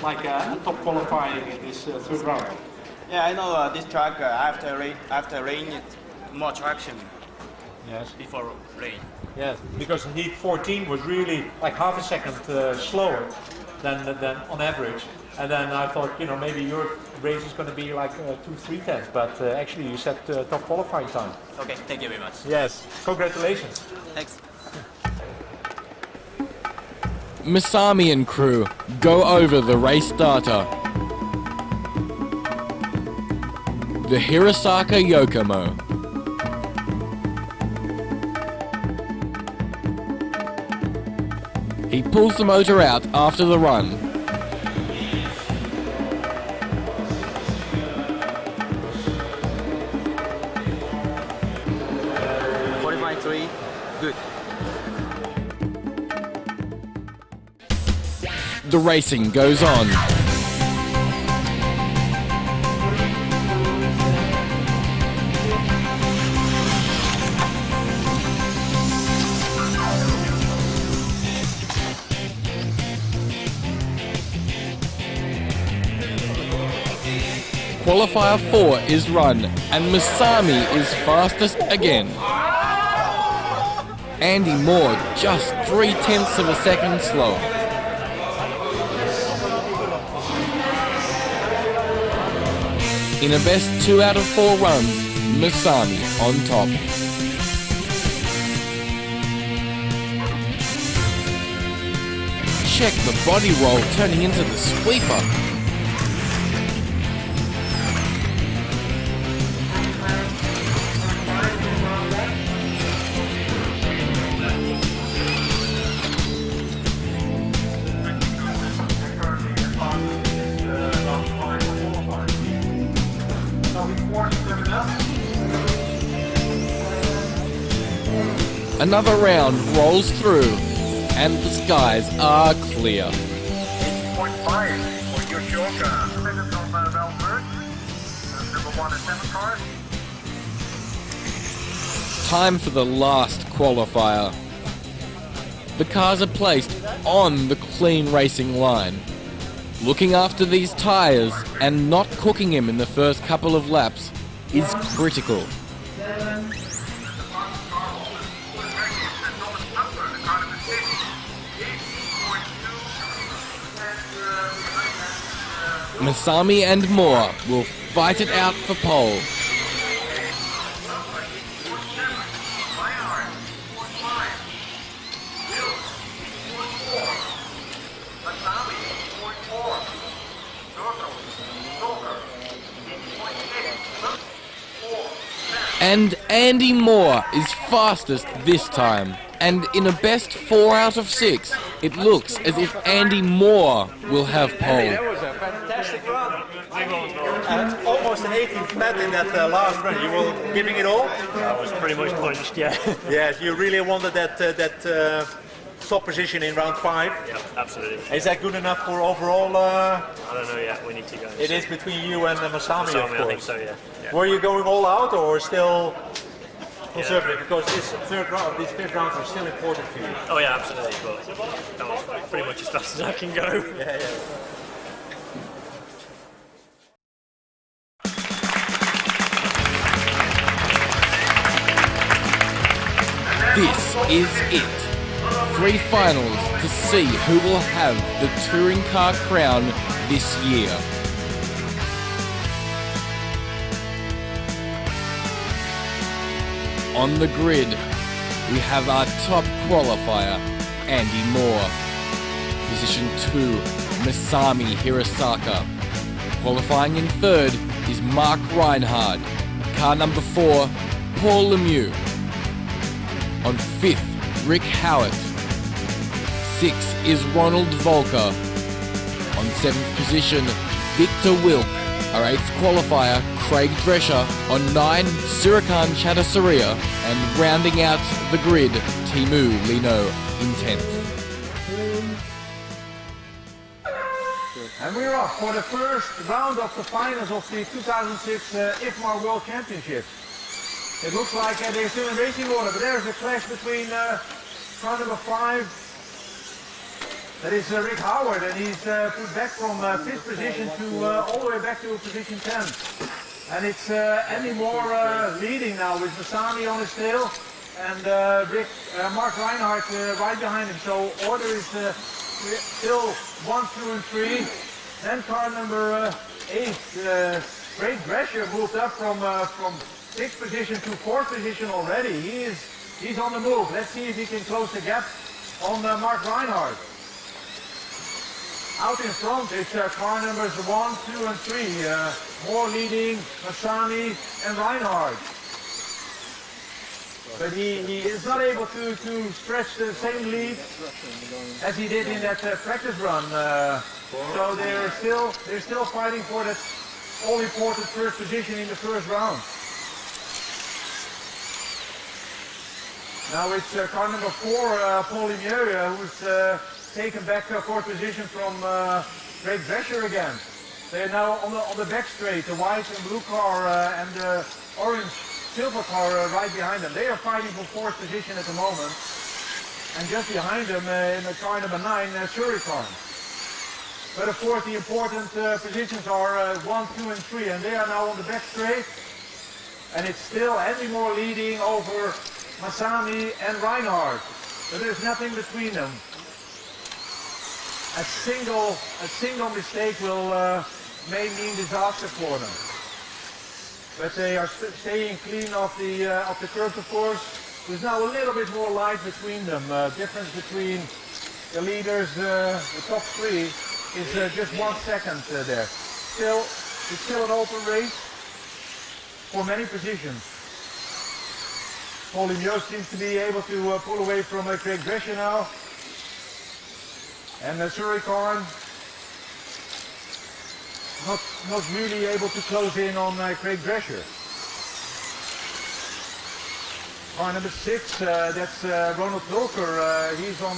like a top qualifying in this third round. Yeah, I know this track after rain it's more traction. Yes. Before rain. Yes, because heat 14 was really like half a second slower than on average. And then I thought, you know, maybe your race is going to be like 2-3 tenths, but actually you set top qualifying time. Okay, thank you very much. Yes, congratulations. Thanks. Masami and crew go over the race starter. The Hirosaka Yokomo. He pulls the motor out after the run. Good. The racing goes on. Qualifier 4 is run, and Masami is fastest again. Andy Moore just 0.3 of a second slower. In a best 2 out of 4 runs, Masami on top. Check the body roll turning into the sweeper. Another round rolls through, and the skies are clear. 8.5 for Yoshioka. Minutes on Belfort. Number 1 and 7 cars. Time for the last qualifier. The cars are placed on the clean racing line. Looking after these tyres and not cooking him in the first couple of laps is critical. Masami and Moore will fight it out for pole. And Andy Moore is fastest this time. And in a best 4 out of 6, it looks as if Andy Moore will have pole. That was a fantastic run. And almost an 18th met in that last run. You were giving it all? I was pretty much punched, yeah. Yes, you really wanted that top position in round 5? Yeah, absolutely. Is that good enough for overall? I don't know yet, we need to go. It is between you and Masami, of course. I think so, yeah. Were you going all out or still conservative? Because this third round, these 5th rounds are still important for you. Oh yeah, absolutely, but that was pretty much as fast as I can go. Yeah. This is it. 3 finals to see who will have the touring car crown this year. On the grid, we have our top qualifier, Andy Moore. Position 2, Masami Hirosaka. Qualifying in 3rd is Mark Reinhard. Car number 4, Paul Lemieux. On 5th, Rick Howard. 6th is Ronald Volker. On 7th position, Victor Wilk. Our 8th qualifier, Craig Drescher. On 9, Surikan Chatasaria. And rounding out the grid, Timu Lino in 10th. And we're off for the first round of the finals of the 2006 IFMAR World Championship. It looks like they're still in racing order, but there's a clash between car number 5. That is Rick Howard, and he's put back from 5th position to all the way back to position 10. And it's Andy Moore leading now with Masami on his tail, and Mark Reinhardt right behind him. So order is still 1, 2, and 3. Then car number 8, Craig Drescher moved up from 6th position to 4th position already. He's on the move. Let's see if he can close the gap on Mark Reinhardt. Out in front is car numbers 1, 2, and 3. Moore leading, Masami and Reinhardt. But he is not able to stretch the same lead as he did in that practice run. So they're still fighting for that all-important first position in the first round. Now it's car number 4, Paul Lemieux, who's taken back 4th position from Craig Drescher again. They're now on the back straight, the white and blue car and the orange silver car right behind them. They are fighting for 4th position at the moment. And just behind them in the car number 9, Surikan. But of course the important positions are 1, 2, and 3, and they are now on the back straight. And it's still Andy Moore leading over Masami and Reinhard. But there's nothing between them. A single mistake may mean disaster for them. But they are staying clean of the curve, of course. There's now a little bit more light between them. Difference between the leaders, the top three, is just 1 second there. It's still an open race for many positions. Polymio seems to be able to pull away from Craig Drescher now. And Karn not really able to close in on Craig Drescher. Car number 6, that's Ronald Wilker. He's on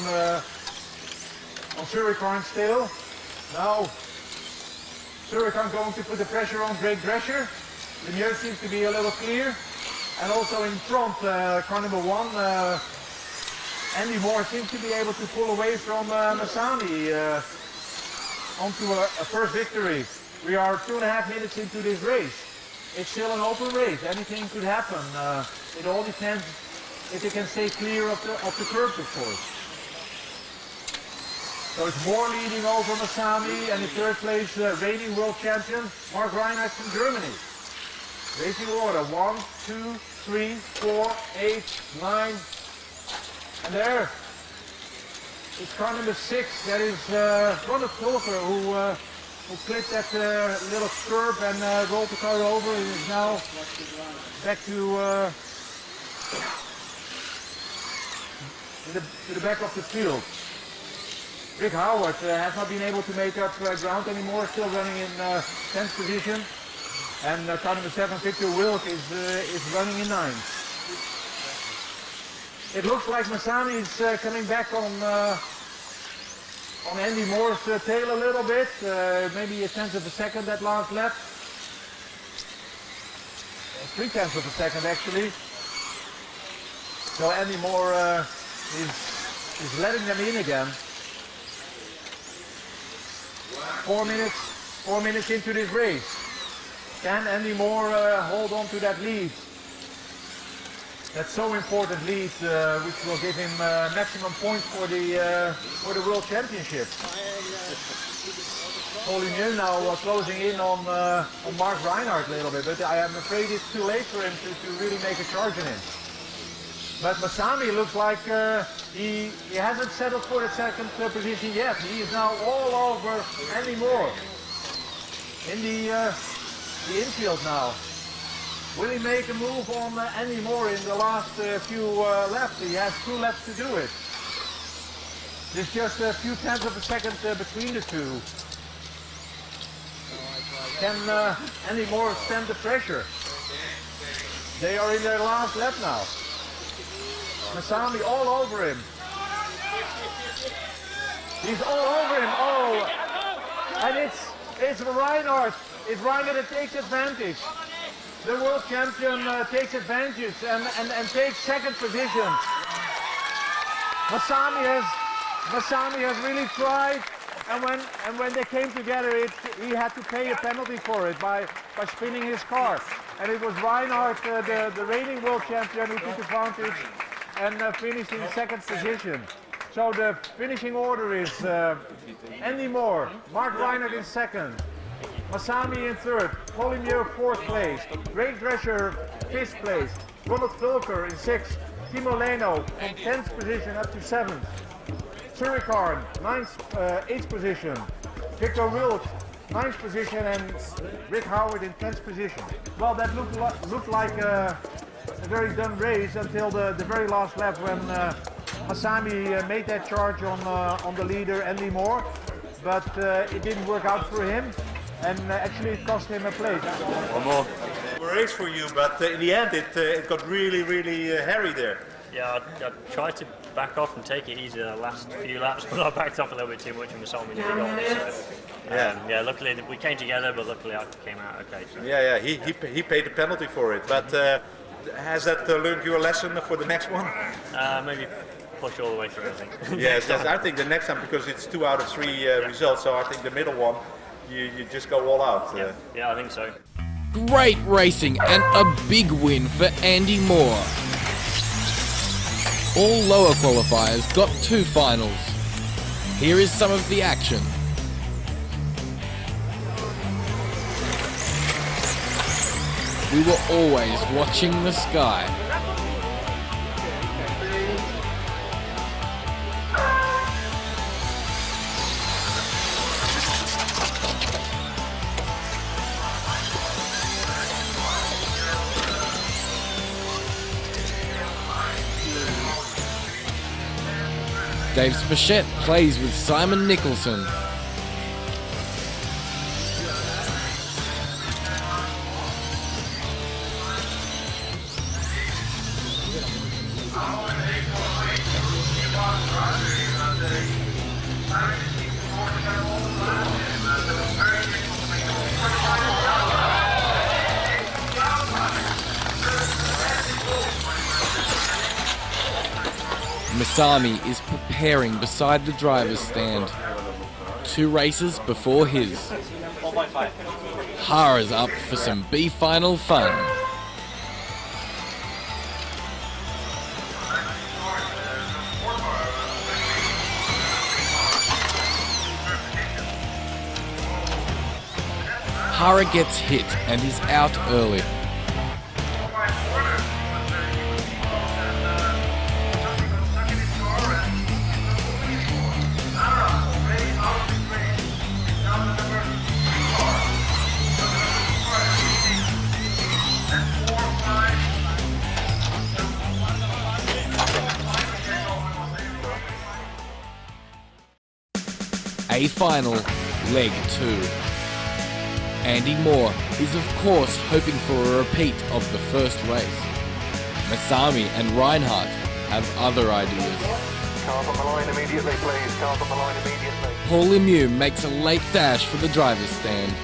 Karn still. Now Karn going to put the pressure on Craig Drescher. Lemieux seems to be a little clear. And also in front, car number 1, Andy Moore seems to be able to pull away from Masami onto a first victory. We are 2.5 minutes into this race. It's still an open race. Anything could happen. It all depends if they can stay clear of the curves, of course. So it's Moore leading over Masami, and in third place, reigning world champion Mark Reinhard from Germany. Racing order 1, 2, 3, 4, 8, 9. And there, it's car number 6. That is Ronald Pulver who clipped that little curb and rolled the car over. He is now back to the back of the field. Rick Howard has not been able to make up ground anymore. Still running in 10th position. And car number 7, Victor Wilk, is running in 9th. It looks like Masami is coming back on Andy Moore's tail a little bit, maybe 1/10 of a second that last lap. 3/10 of a second actually. So Andy Moore is letting them in again. 4 minutes into this race. Can Andy Moore hold on to that lead? That's so important lead, which will give him maximum points for the World Championship. Polymio now closing in on Mark Reinhard a little bit, but I am afraid it's too late for him to really make a charge on him. But Masami looks like he hasn't settled for the second position yet. He is now all over Andy Moore in the infield now. Will he make a move on Andy Moore in the last few laps? He has 2 laps to do it. There's just a few 10ths of a second between the two. Can Andy Moore stand the pressure? They are in their last lap now. Masami all over him. He's all over him. Oh, and it's Reinhard. It's Reinhard that takes advantage. The world champion takes advantage and takes second position. Masami has really tried, and when they came together, he had to pay a penalty for it by spinning his car. And it was Reinhard, the reigning world champion, who took advantage and finished in second position. So the finishing order is Andy Moore, Mark Reinhard in second, Masami in third, Polymio 4th place, Craig Drescher 5th place, Ronald Fulker in 6th, Timo Leno from 10th position up to 7th, Karn 8th position, Victor Wilk 9th position, and Rick Howard in 10th position. Well, that looked like a very done race until the very last lap when Masami made that charge on the leader Andy Moore, but it didn't work out for him. And actually it cost him a place. One more. A race for you, but in the end it got really hairy there. Yeah, I tried to back off and take it easy the last few laps, but I backed off a little bit too much and Masami nearly got me. So, luckily we came together, but luckily I came out okay. So. Yeah, he paid the penalty for it. But has that learned you a lesson for the next one? Maybe push all the way through, I think. Yes, I think the next time, because it's 2 out of 3 results, so I think the middle one, you just go all out. Yeah, I think so. Great racing and a big win for Andy Moore. All lower qualifiers got 2 finals. Here is some of the action. We were always watching the sky. Dave Spashett plays with Simon Nicholson. Masami is preparing beside the driver's stand. 2 races before his. Hara's up for some B-final fun. Hara gets hit and is out early. A final, leg 2. Andy Moore is of course hoping for a repeat of the first race. Masami and Reinhard have other ideas. Cars on the line immediately, please. Cars on the line immediately. Paul Lemieux makes a late dash for the driver's stand.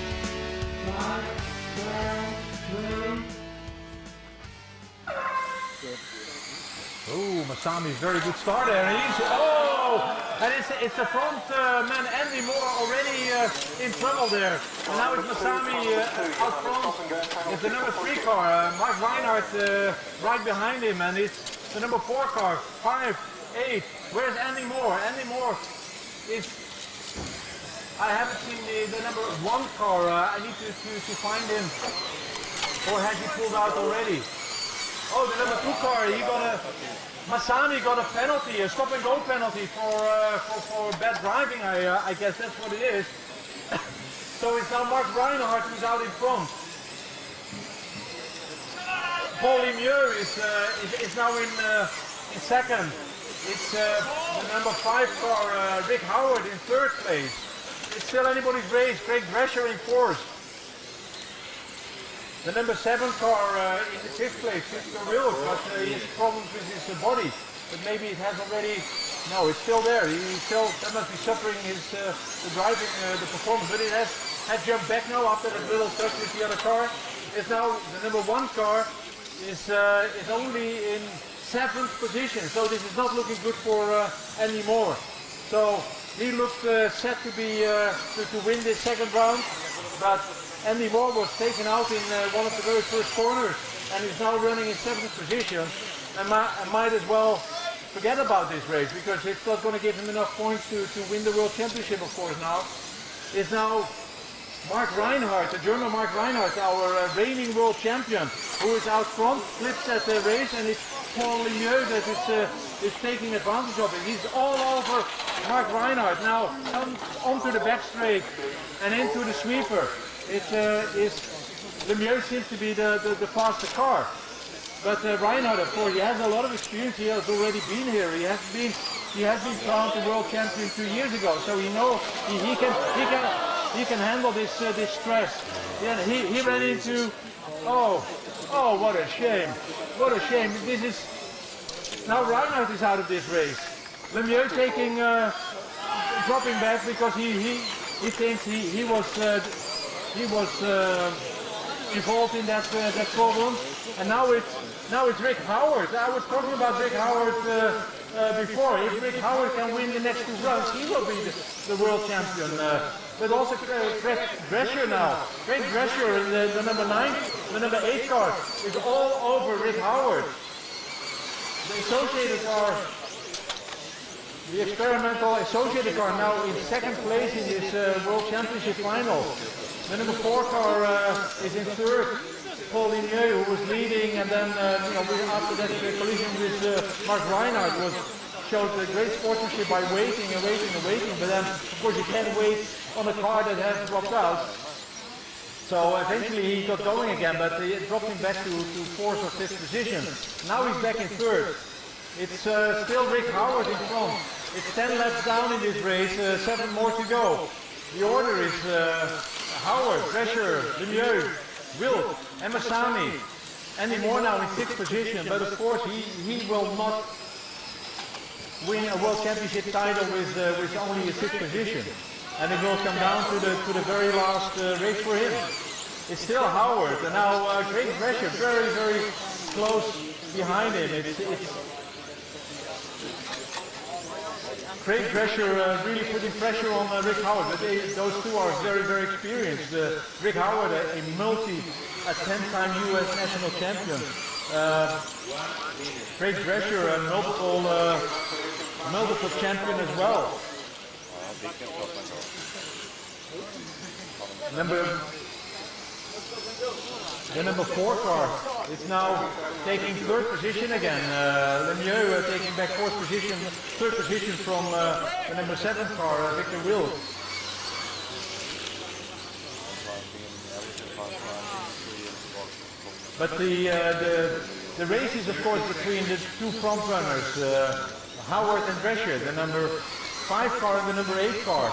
Oh, Masami, very good start there. And it's the front man Andy Moore already in trouble there. And now it's Masami out front. It's the number 3 car, Mark Reinhard right behind him, and it's the number 4 car, 5, 8. Where's Andy Moore? Andy Moore is. I haven't seen the number 1 car. I need to find him. Or has he pulled out already? Oh, the number 2 car, Masami got a penalty, a stop and go penalty for bad driving, I guess that's what it is. So it's now Mark Reinhard who's out in front. Paul Lemieux is now in second. It's the number 5 car, Rick Howard in 3rd place. It's still anybody's race, Craig Drescher in 4th. The number 7 car in the 5th place, Christopher Wilk, but he has problems with his body. But maybe it has already, no, it's still there. That must be suffering his the driving, the performance. But it has jumped back now after that little touch with the other car. It's now the number 1 car is only in 7th position. So this is not looking good for Andy Moore. So he looked set to be to win this 2nd round, but Andy Moore was taken out in one of the very first corners and is now running in 7th position, and might as well forget about this race because it's not going to give him enough points to win the World Championship, of course. Now it's now Mark Reinhard, the German Mark Reinhard, our reigning world champion, who is out front, flips at the race, and it's Paul Lemieux that is taking advantage of it. He's all over Mark Reinhard now, onto the back straight and into the sweeper. Lemieux seems to be the faster car, but Reinhard, of course, he has a lot of experience. He has already been here. He has been crowned the world champion 2 years ago, so he knows he can handle this stress. Yeah, he ran into what a shame, what a shame. This is now Reinhard is out of this race. Lemieux dropping back because he thinks he was involved in that problem, and now it's Rick Howard. I was talking about Rick Howard before. If Rick Howard can win the next 2 rounds, he will be the world champion. But also Craig Drescher now. Craig Drescher, the number 9, the number 8 car is all over Rick Howard. The associated car, the experimental associated car now in second place in this World Championship final. The number 4 car is in third. Paul Lemieux, who was leading, and then after that collision with Mark Reinhard showed great sportsmanship by waiting and waiting and waiting. But then, of course, you can't wait on a car that has dropped out. So eventually he got going again, but it dropped him back to 4th or 5th position. Now he's back in third. It's still Rick Howard in front. It's 10 laps down in this race, 7 more to go. The order is Howard, Drescher, Lemieux, Wilk, and Masami. Andy Moore now in 6th position, but of course he will not win a World Championship title with only a 6th position. And it will come down to the very last race for him. It's still Howard, and now Craig Drescher very, very close behind him. Craig Drescher really putting pressure on Rick Howard, but those two are very, very experienced. Rick Howard, a 10-time US national champion. Craig Drescher, a multiple champion as well. The number 4 car is now taking 3rd position again. Lemieux taking back 3rd position from the number 7 car, Victor Wilk. But the race is of course between the 2 front runners, Howard and Drescher, the number 5 car and the number 8 car.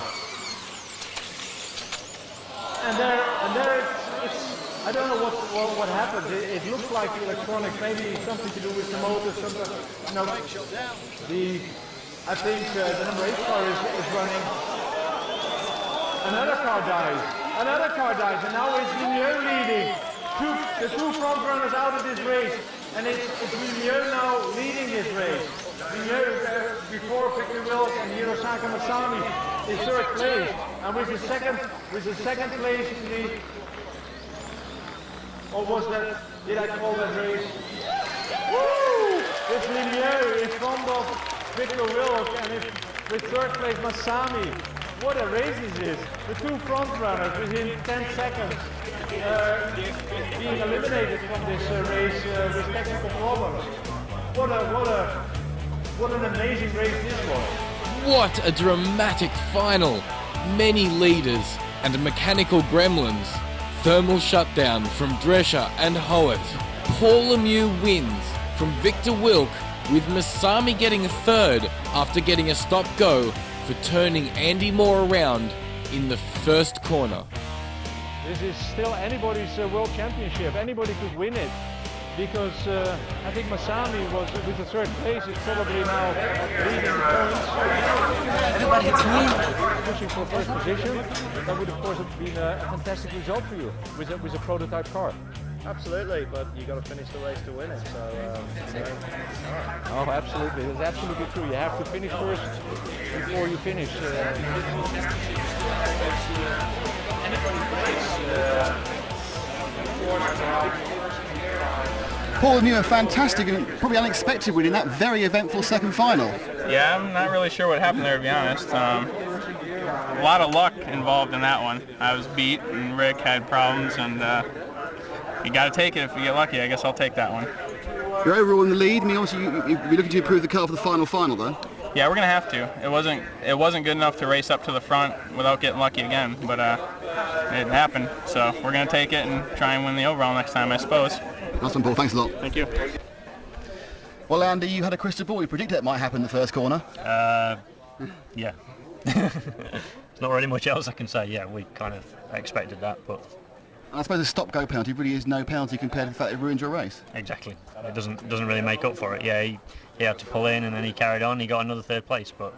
And there it's I don't know what happened. It looks like electronics, maybe something to do with the motor. I think the number 8 car is running. Another car dies, and now it's Lemieux leading. The 2 front runners out of this race, and it's Lemieux now leading this race. Lemieux before Victor Wilk and Hirosaka Masami in 3rd place, and with the second place in the. Or was that, did I call that race? Woo! It's Lemieux in front of Victor Wilk, and with 3rd place Masami. What a race is this? The 2 front runners within 10 seconds being eliminated from this race with technical problems. What an amazing race this was. What a dramatic final. Many leaders and mechanical gremlins. Thermal shutdown from Drescher and Howard. Paul Lemieux wins from Victor Wilk, with Masami getting a 3rd after getting a stop-go for turning Andy Moore around in the 1st corner. This is still anybody's World Championship. Anybody could win it, because I think Masami was with the 3rd place is probably now leading points. Everybody hits me. Pushing for 1st position. That would of course have been a fantastic result for you with a prototype car. Absolutely, but you got to finish the race to win it. So. Oh, absolutely. That's absolutely true. You have to finish first before you finish. Paul Lemieux, a fantastic and probably unexpected win in that very eventful 2nd final. Yeah, I'm not really sure what happened there, to be honest. A lot of luck involved in that one. I was beat, and Rick had problems, and you got to take it if you get lucky. I guess I'll take that one. You're overall in the lead. I mean, obviously you're looking to improve the car for the final, though. Yeah, we're gonna have to. It wasn't good enough to race up to the front without getting lucky again, but it happened. So we're gonna take it and try and win the overall next time, I suppose. Nice one, Paul. Thanks a lot. Thank you. Well, Andy, you had a crystal ball. You predicted it might happen in the 1st corner. Yeah. There's not really much else I can say. Yeah, we kind of expected that, but. I suppose a stop-go penalty really is no penalty compared to the fact it ruined your race. Exactly. It doesn't really make up for it. Yeah, he had to pull in, and then he carried on. He got another 3rd place, but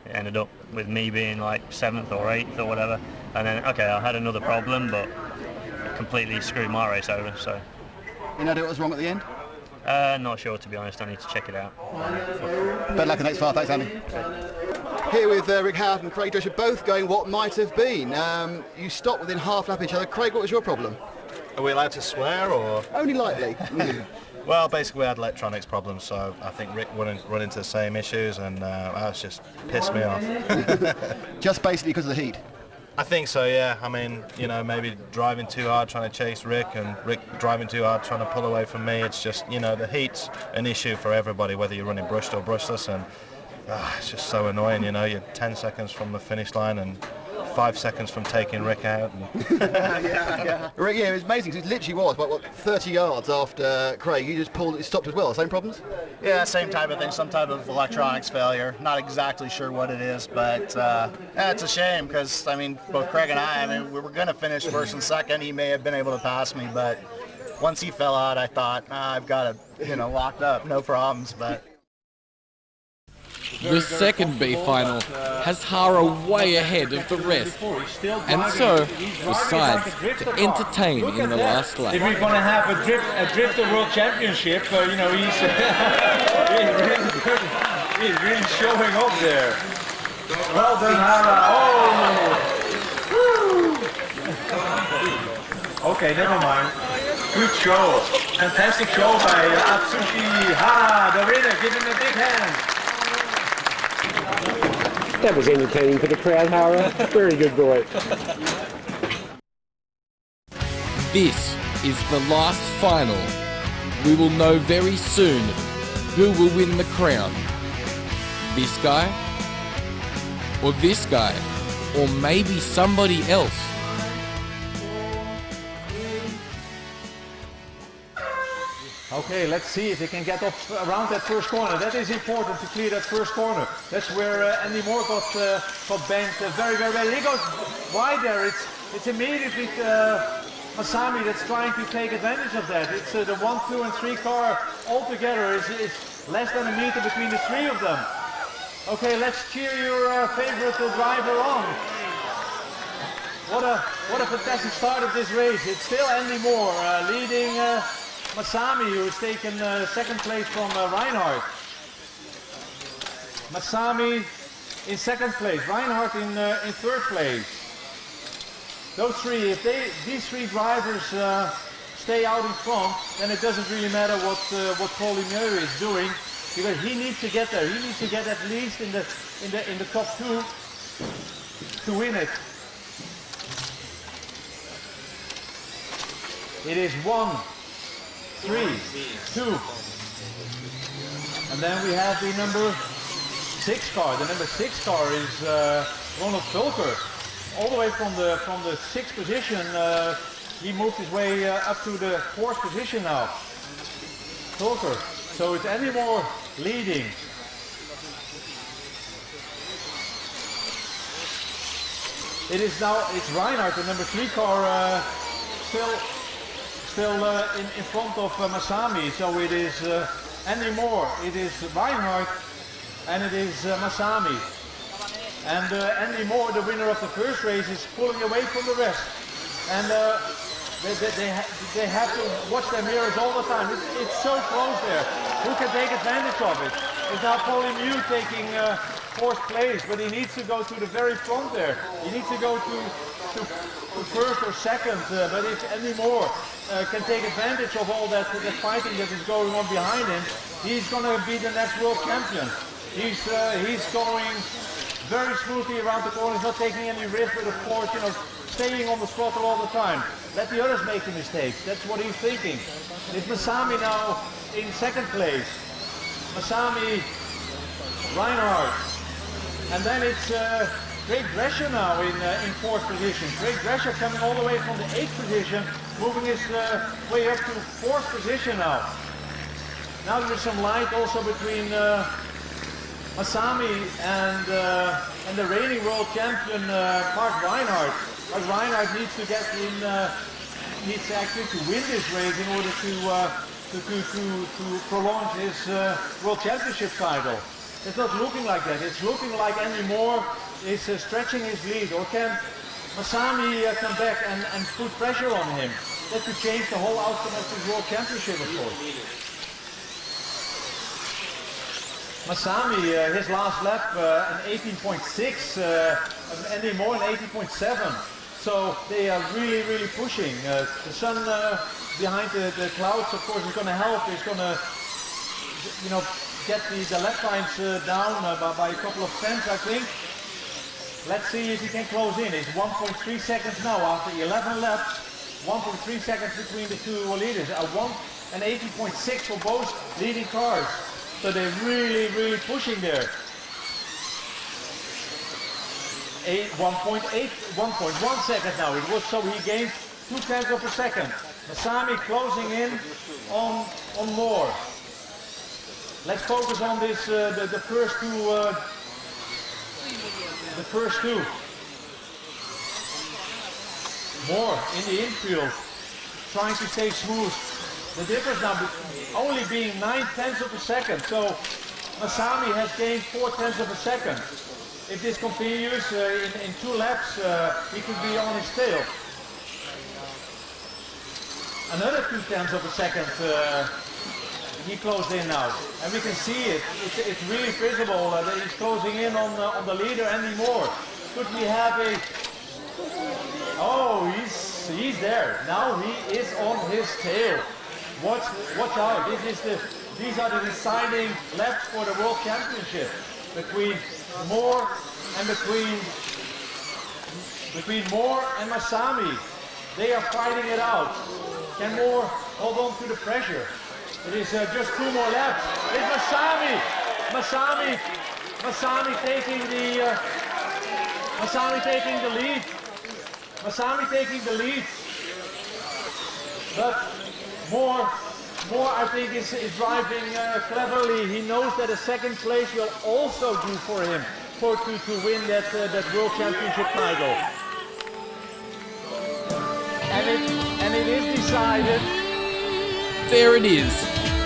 it ended up with me being like 7th or 8th or whatever. And then, okay, I had another problem, but it completely screwed my race over. So. You know what was wrong at the end? Not sure, to be honest. I need to check it out. Better luck in the next file. Thanks, Andy. Here with Rick Howard and Craig Drescher, both going what might have been. You stopped within half lap each other. Craig, what was your problem? Are we allowed to swear, or? Only lightly. Well, basically we had electronics problems, so I think Rick wouldn't run into the same issues, and that was just pissed me off. Just basically because of the heat? I think so, yeah. I mean, you know, maybe driving too hard trying to chase Rick, and Rick driving too hard trying to pull away from me. It's just, you know, the heat's an issue for everybody, whether you're running brushed or brushless, and it's just so annoying, you know. You're 10 seconds from the finish line and 5 seconds from taking Rick out. Rick, yeah, it was amazing, 'cause it literally was, what, 30 yards after Craig, you just pulled, it stopped as well. Same problems? Yeah, same type of thing, some type of electronics failure. Not exactly sure what it is, but yeah, it's a shame because, I mean, both Craig and I mean, we were going to finish first and second. He may have been able to pass me, but once he fell out, I thought, I've got it, you know, locked up, no problems, but... The second B final has Hara way ahead of the rest, and so decides to entertain in the last lap. If we're going to have a drifter world championship, you know, he's really showing up there. Well done, Hara. Oh! Okay, never mind. Good show. Fantastic show by Atsushi Hara, the winner. Give him a big hand. That was entertaining for the crowd, Hara. Very good boy. This is the last final. We will know very soon who will win the crown. This guy? Or this guy? Or maybe somebody else? Okay, let's see if they can get up around that first corner. That is important to clear that first corner. That's where Andy Moore got banged very, very well. He goes wide there. It's immediately Masami that's trying to take advantage of that. It's the 1, 2, and 3 car altogether is less than a meter between the three of them. Okay, let's cheer your favorite driver on. What a fantastic start of this race. It's still Andy Moore leading Masami, who's taken second place from Reinhard. Masami in second place, Reinhard in third place. Those three, if these three drivers stay out in front, then it doesn't really matter what Paul Lemieux is doing, because he needs to get there. He needs to get at least in the top two to win it. It is 1, 3, 2, and then we have the number 6 car. The number 6 car is Ronald Vulker. All the way from the 6th position, he moved his way up to the 4th position now. Vulker. So it's Andy Moore leading. It's Reinhard, the number 3 car, still in front of Masami. So it is Andy Moore, it is Reinhard, and it is Masami. And Andy Moore, the winner of the first race, is pulling away from the rest. And they have to watch their mirrors all the time. It's so close there. Who can take advantage of it? It's now Paul Lemieux taking 4th place, but he needs to go to the very front there. He needs to go to first or second, but if Andy Moore can take advantage of all that fighting that is going on behind him, he's going to be the next world champion. He's going very smoothly around the corners, not taking any risk, but of course, staying on the throttle all the time. Let the others make the mistakes. That's what he's thinking. It's Masami now in second place. Masami, Reinhard, and then it's Craig Drescher now in 4th position. Craig Drescher coming all the way from the 8th position, moving his way up to 4th position now. Now there is some light also between Masami and the reigning world champion Mark Reinhard. Mark Reinhard needs to get in, needs actually to win this race in order to prolong his world championship title. It's not looking like that. It's looking like Andy Moore is stretching his lead. Or can Masami come back and put pressure on him? That could change the whole outcome of this world championship, of course. Masami, his last lap, an 18.6, Andy Moore an 18.7. So they are really, really pushing. The sun behind the clouds, of course, is going to help. It's going to, you know, get the lap times down by a couple of tenths, I think. Let's see if he can close in. It's 1.3 seconds now after 11 laps. 1.3 seconds between the two leaders. 1:18.6 for both leading cars. So they're really, really pushing there. 1.1 second now. It was, so he gained 0.2 of a second. Masami closing in on more. Let's focus on this the first two. The first two. More in the infield, trying to stay smooth. The difference now only being 0.9 of a second. So Masami has gained 0.4 of a second. If this continues in 2 laps, he could be on his tail. Another 0.2 of a second he closed in now, and we can see it. It's really visible that he's closing in on the leader anymore. Could we have a? Oh, he's there now. He is on his tail. Watch out! These are the deciding laps for the World Championship between Moore and between Moore and Masami. They are fighting it out. Can Moore hold on to the pressure? It is just 2 more laps. It's Masami taking the lead. Masami taking the lead. But Moore I think is driving cleverly. He knows that a second place will also do for him to win that World Championship title. And it is decided. There it is.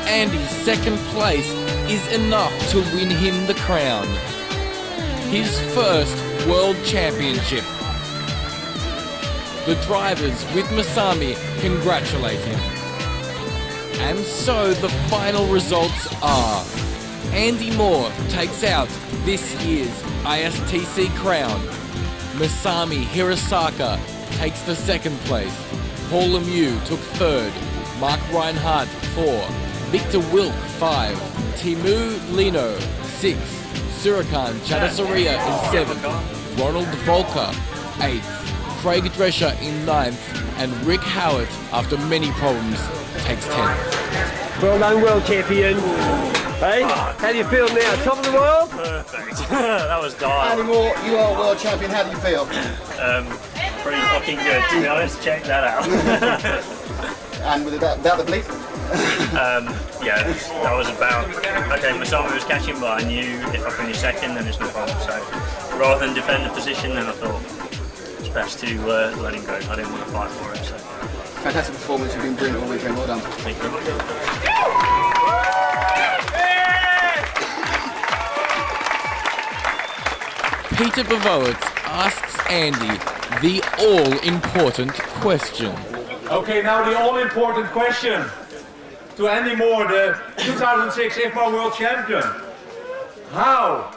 Andy's second place is enough to win him the crown. His first World Championship. The drivers with Masami congratulate him. And so the final results are: Andy Moore takes out this year's ISTC crown. Masami Hirosaka takes the second place. Paul Lemieux took third. Mark Reinhard 4. Victor Wilk 5. Timu Lino 6. Surakan Chadasaria in 7th. Ronald Volker 8th. Craig Drescher in 9th. And Rick Howard, after many problems, takes 10th. Well done, world champion. Hey, how do you feel now? Top of the world? Perfect. That was dire. Andy Moore, you are world champion. How do you feel? Pretty fucking good, to be honest. Check that out. And with about the bleep? Yeah, that was about, okay, Masami was catching, but I knew if I finished second, then it's no problem. So rather than defend the position, then I thought it's best to let him go. I didn't want to fight for it. So. Fantastic performance. You've been brilliant all weekend. Well done. Thank you very much. Peter Bavowitz asks Andy the all-important question. Okay, now the all-important question to Andy Moore, the 2006 IFMAR World Champion. How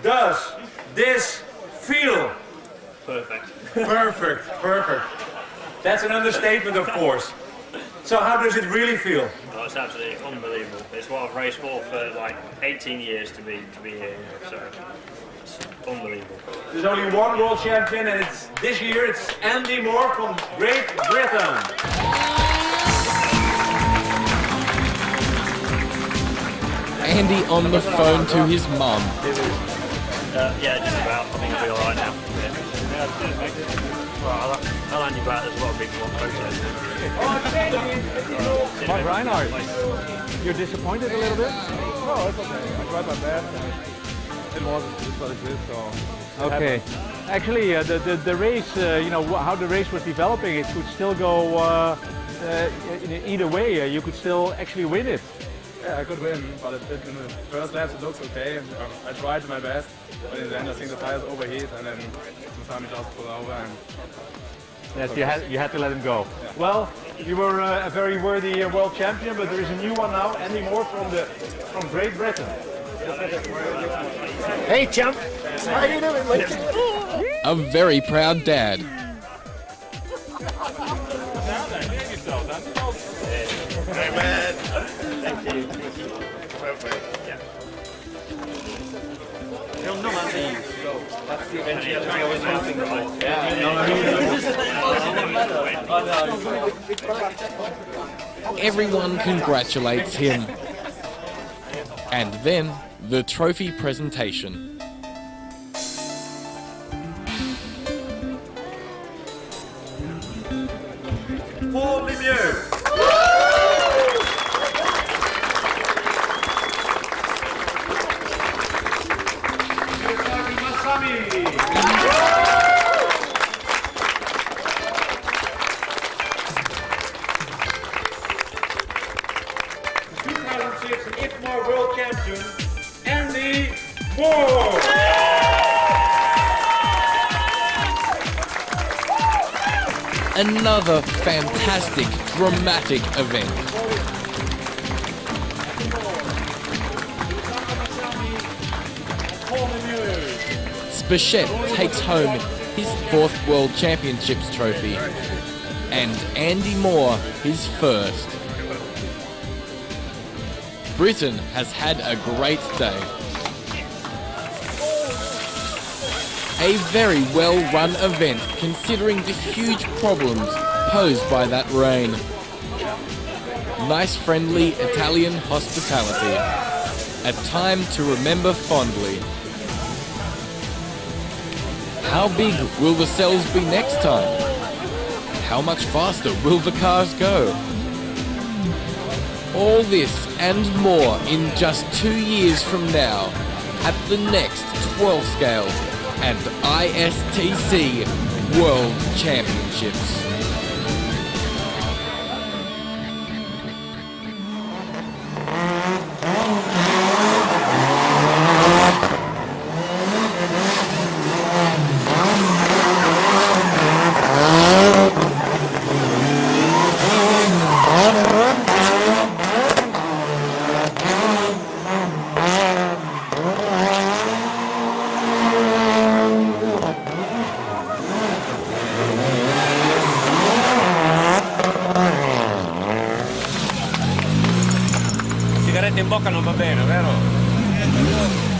does this feel? Perfect. Perfect. That's an understatement, of course. So how does it really feel? Oh, it's absolutely unbelievable. It's what I've raced for like 18 years to be here. So it's unbelievable. There's only one world champion, and it's this year. It's Andy Moore from Great Britain. Andy on the phone to his mum. Yeah, just about. I think I'll be alright now. Yeah. Well, I'll hand you back. There's a lot of people on photos. Mark Reinhard, you're disappointed a little bit? No, it's okay. I tried my best. It wasn't just what it is, so. Okay. Actually, the race, you know, how the race was developing, it could still go in either way. You could still actually win it. Yeah, I could win, but in the first laps it looks okay. I tried my best, but in the end I think the tires overheat, and then Masami just pulled over. And yes, you had to let him go. Yeah. Well, you were a very worthy world champion, but there is a new one now, Andy Moore from Great Britain. Hey, champ. How you doing, mate? A very proud dad. That's the eventuality I was hoping for. Everyone congratulates him. And then the trophy presentation. For Lemieux. Masami. 2006 IFMAR World Champion, Andy Moore. Another fantastic, dramatic event. Spashett takes home his 4th World Championships trophy, and Andy Moore his 1st. Britain has had a great day. A very well-run event considering the huge problems posed by that rain. Nice friendly Italian hospitality. A time to remember fondly. How big will the cells be next time? How much faster will the cars go? All this and more in just 2 years from now at the next 12 scale and ISTC World Championships. Sigaretta in bocca non va bene, vero?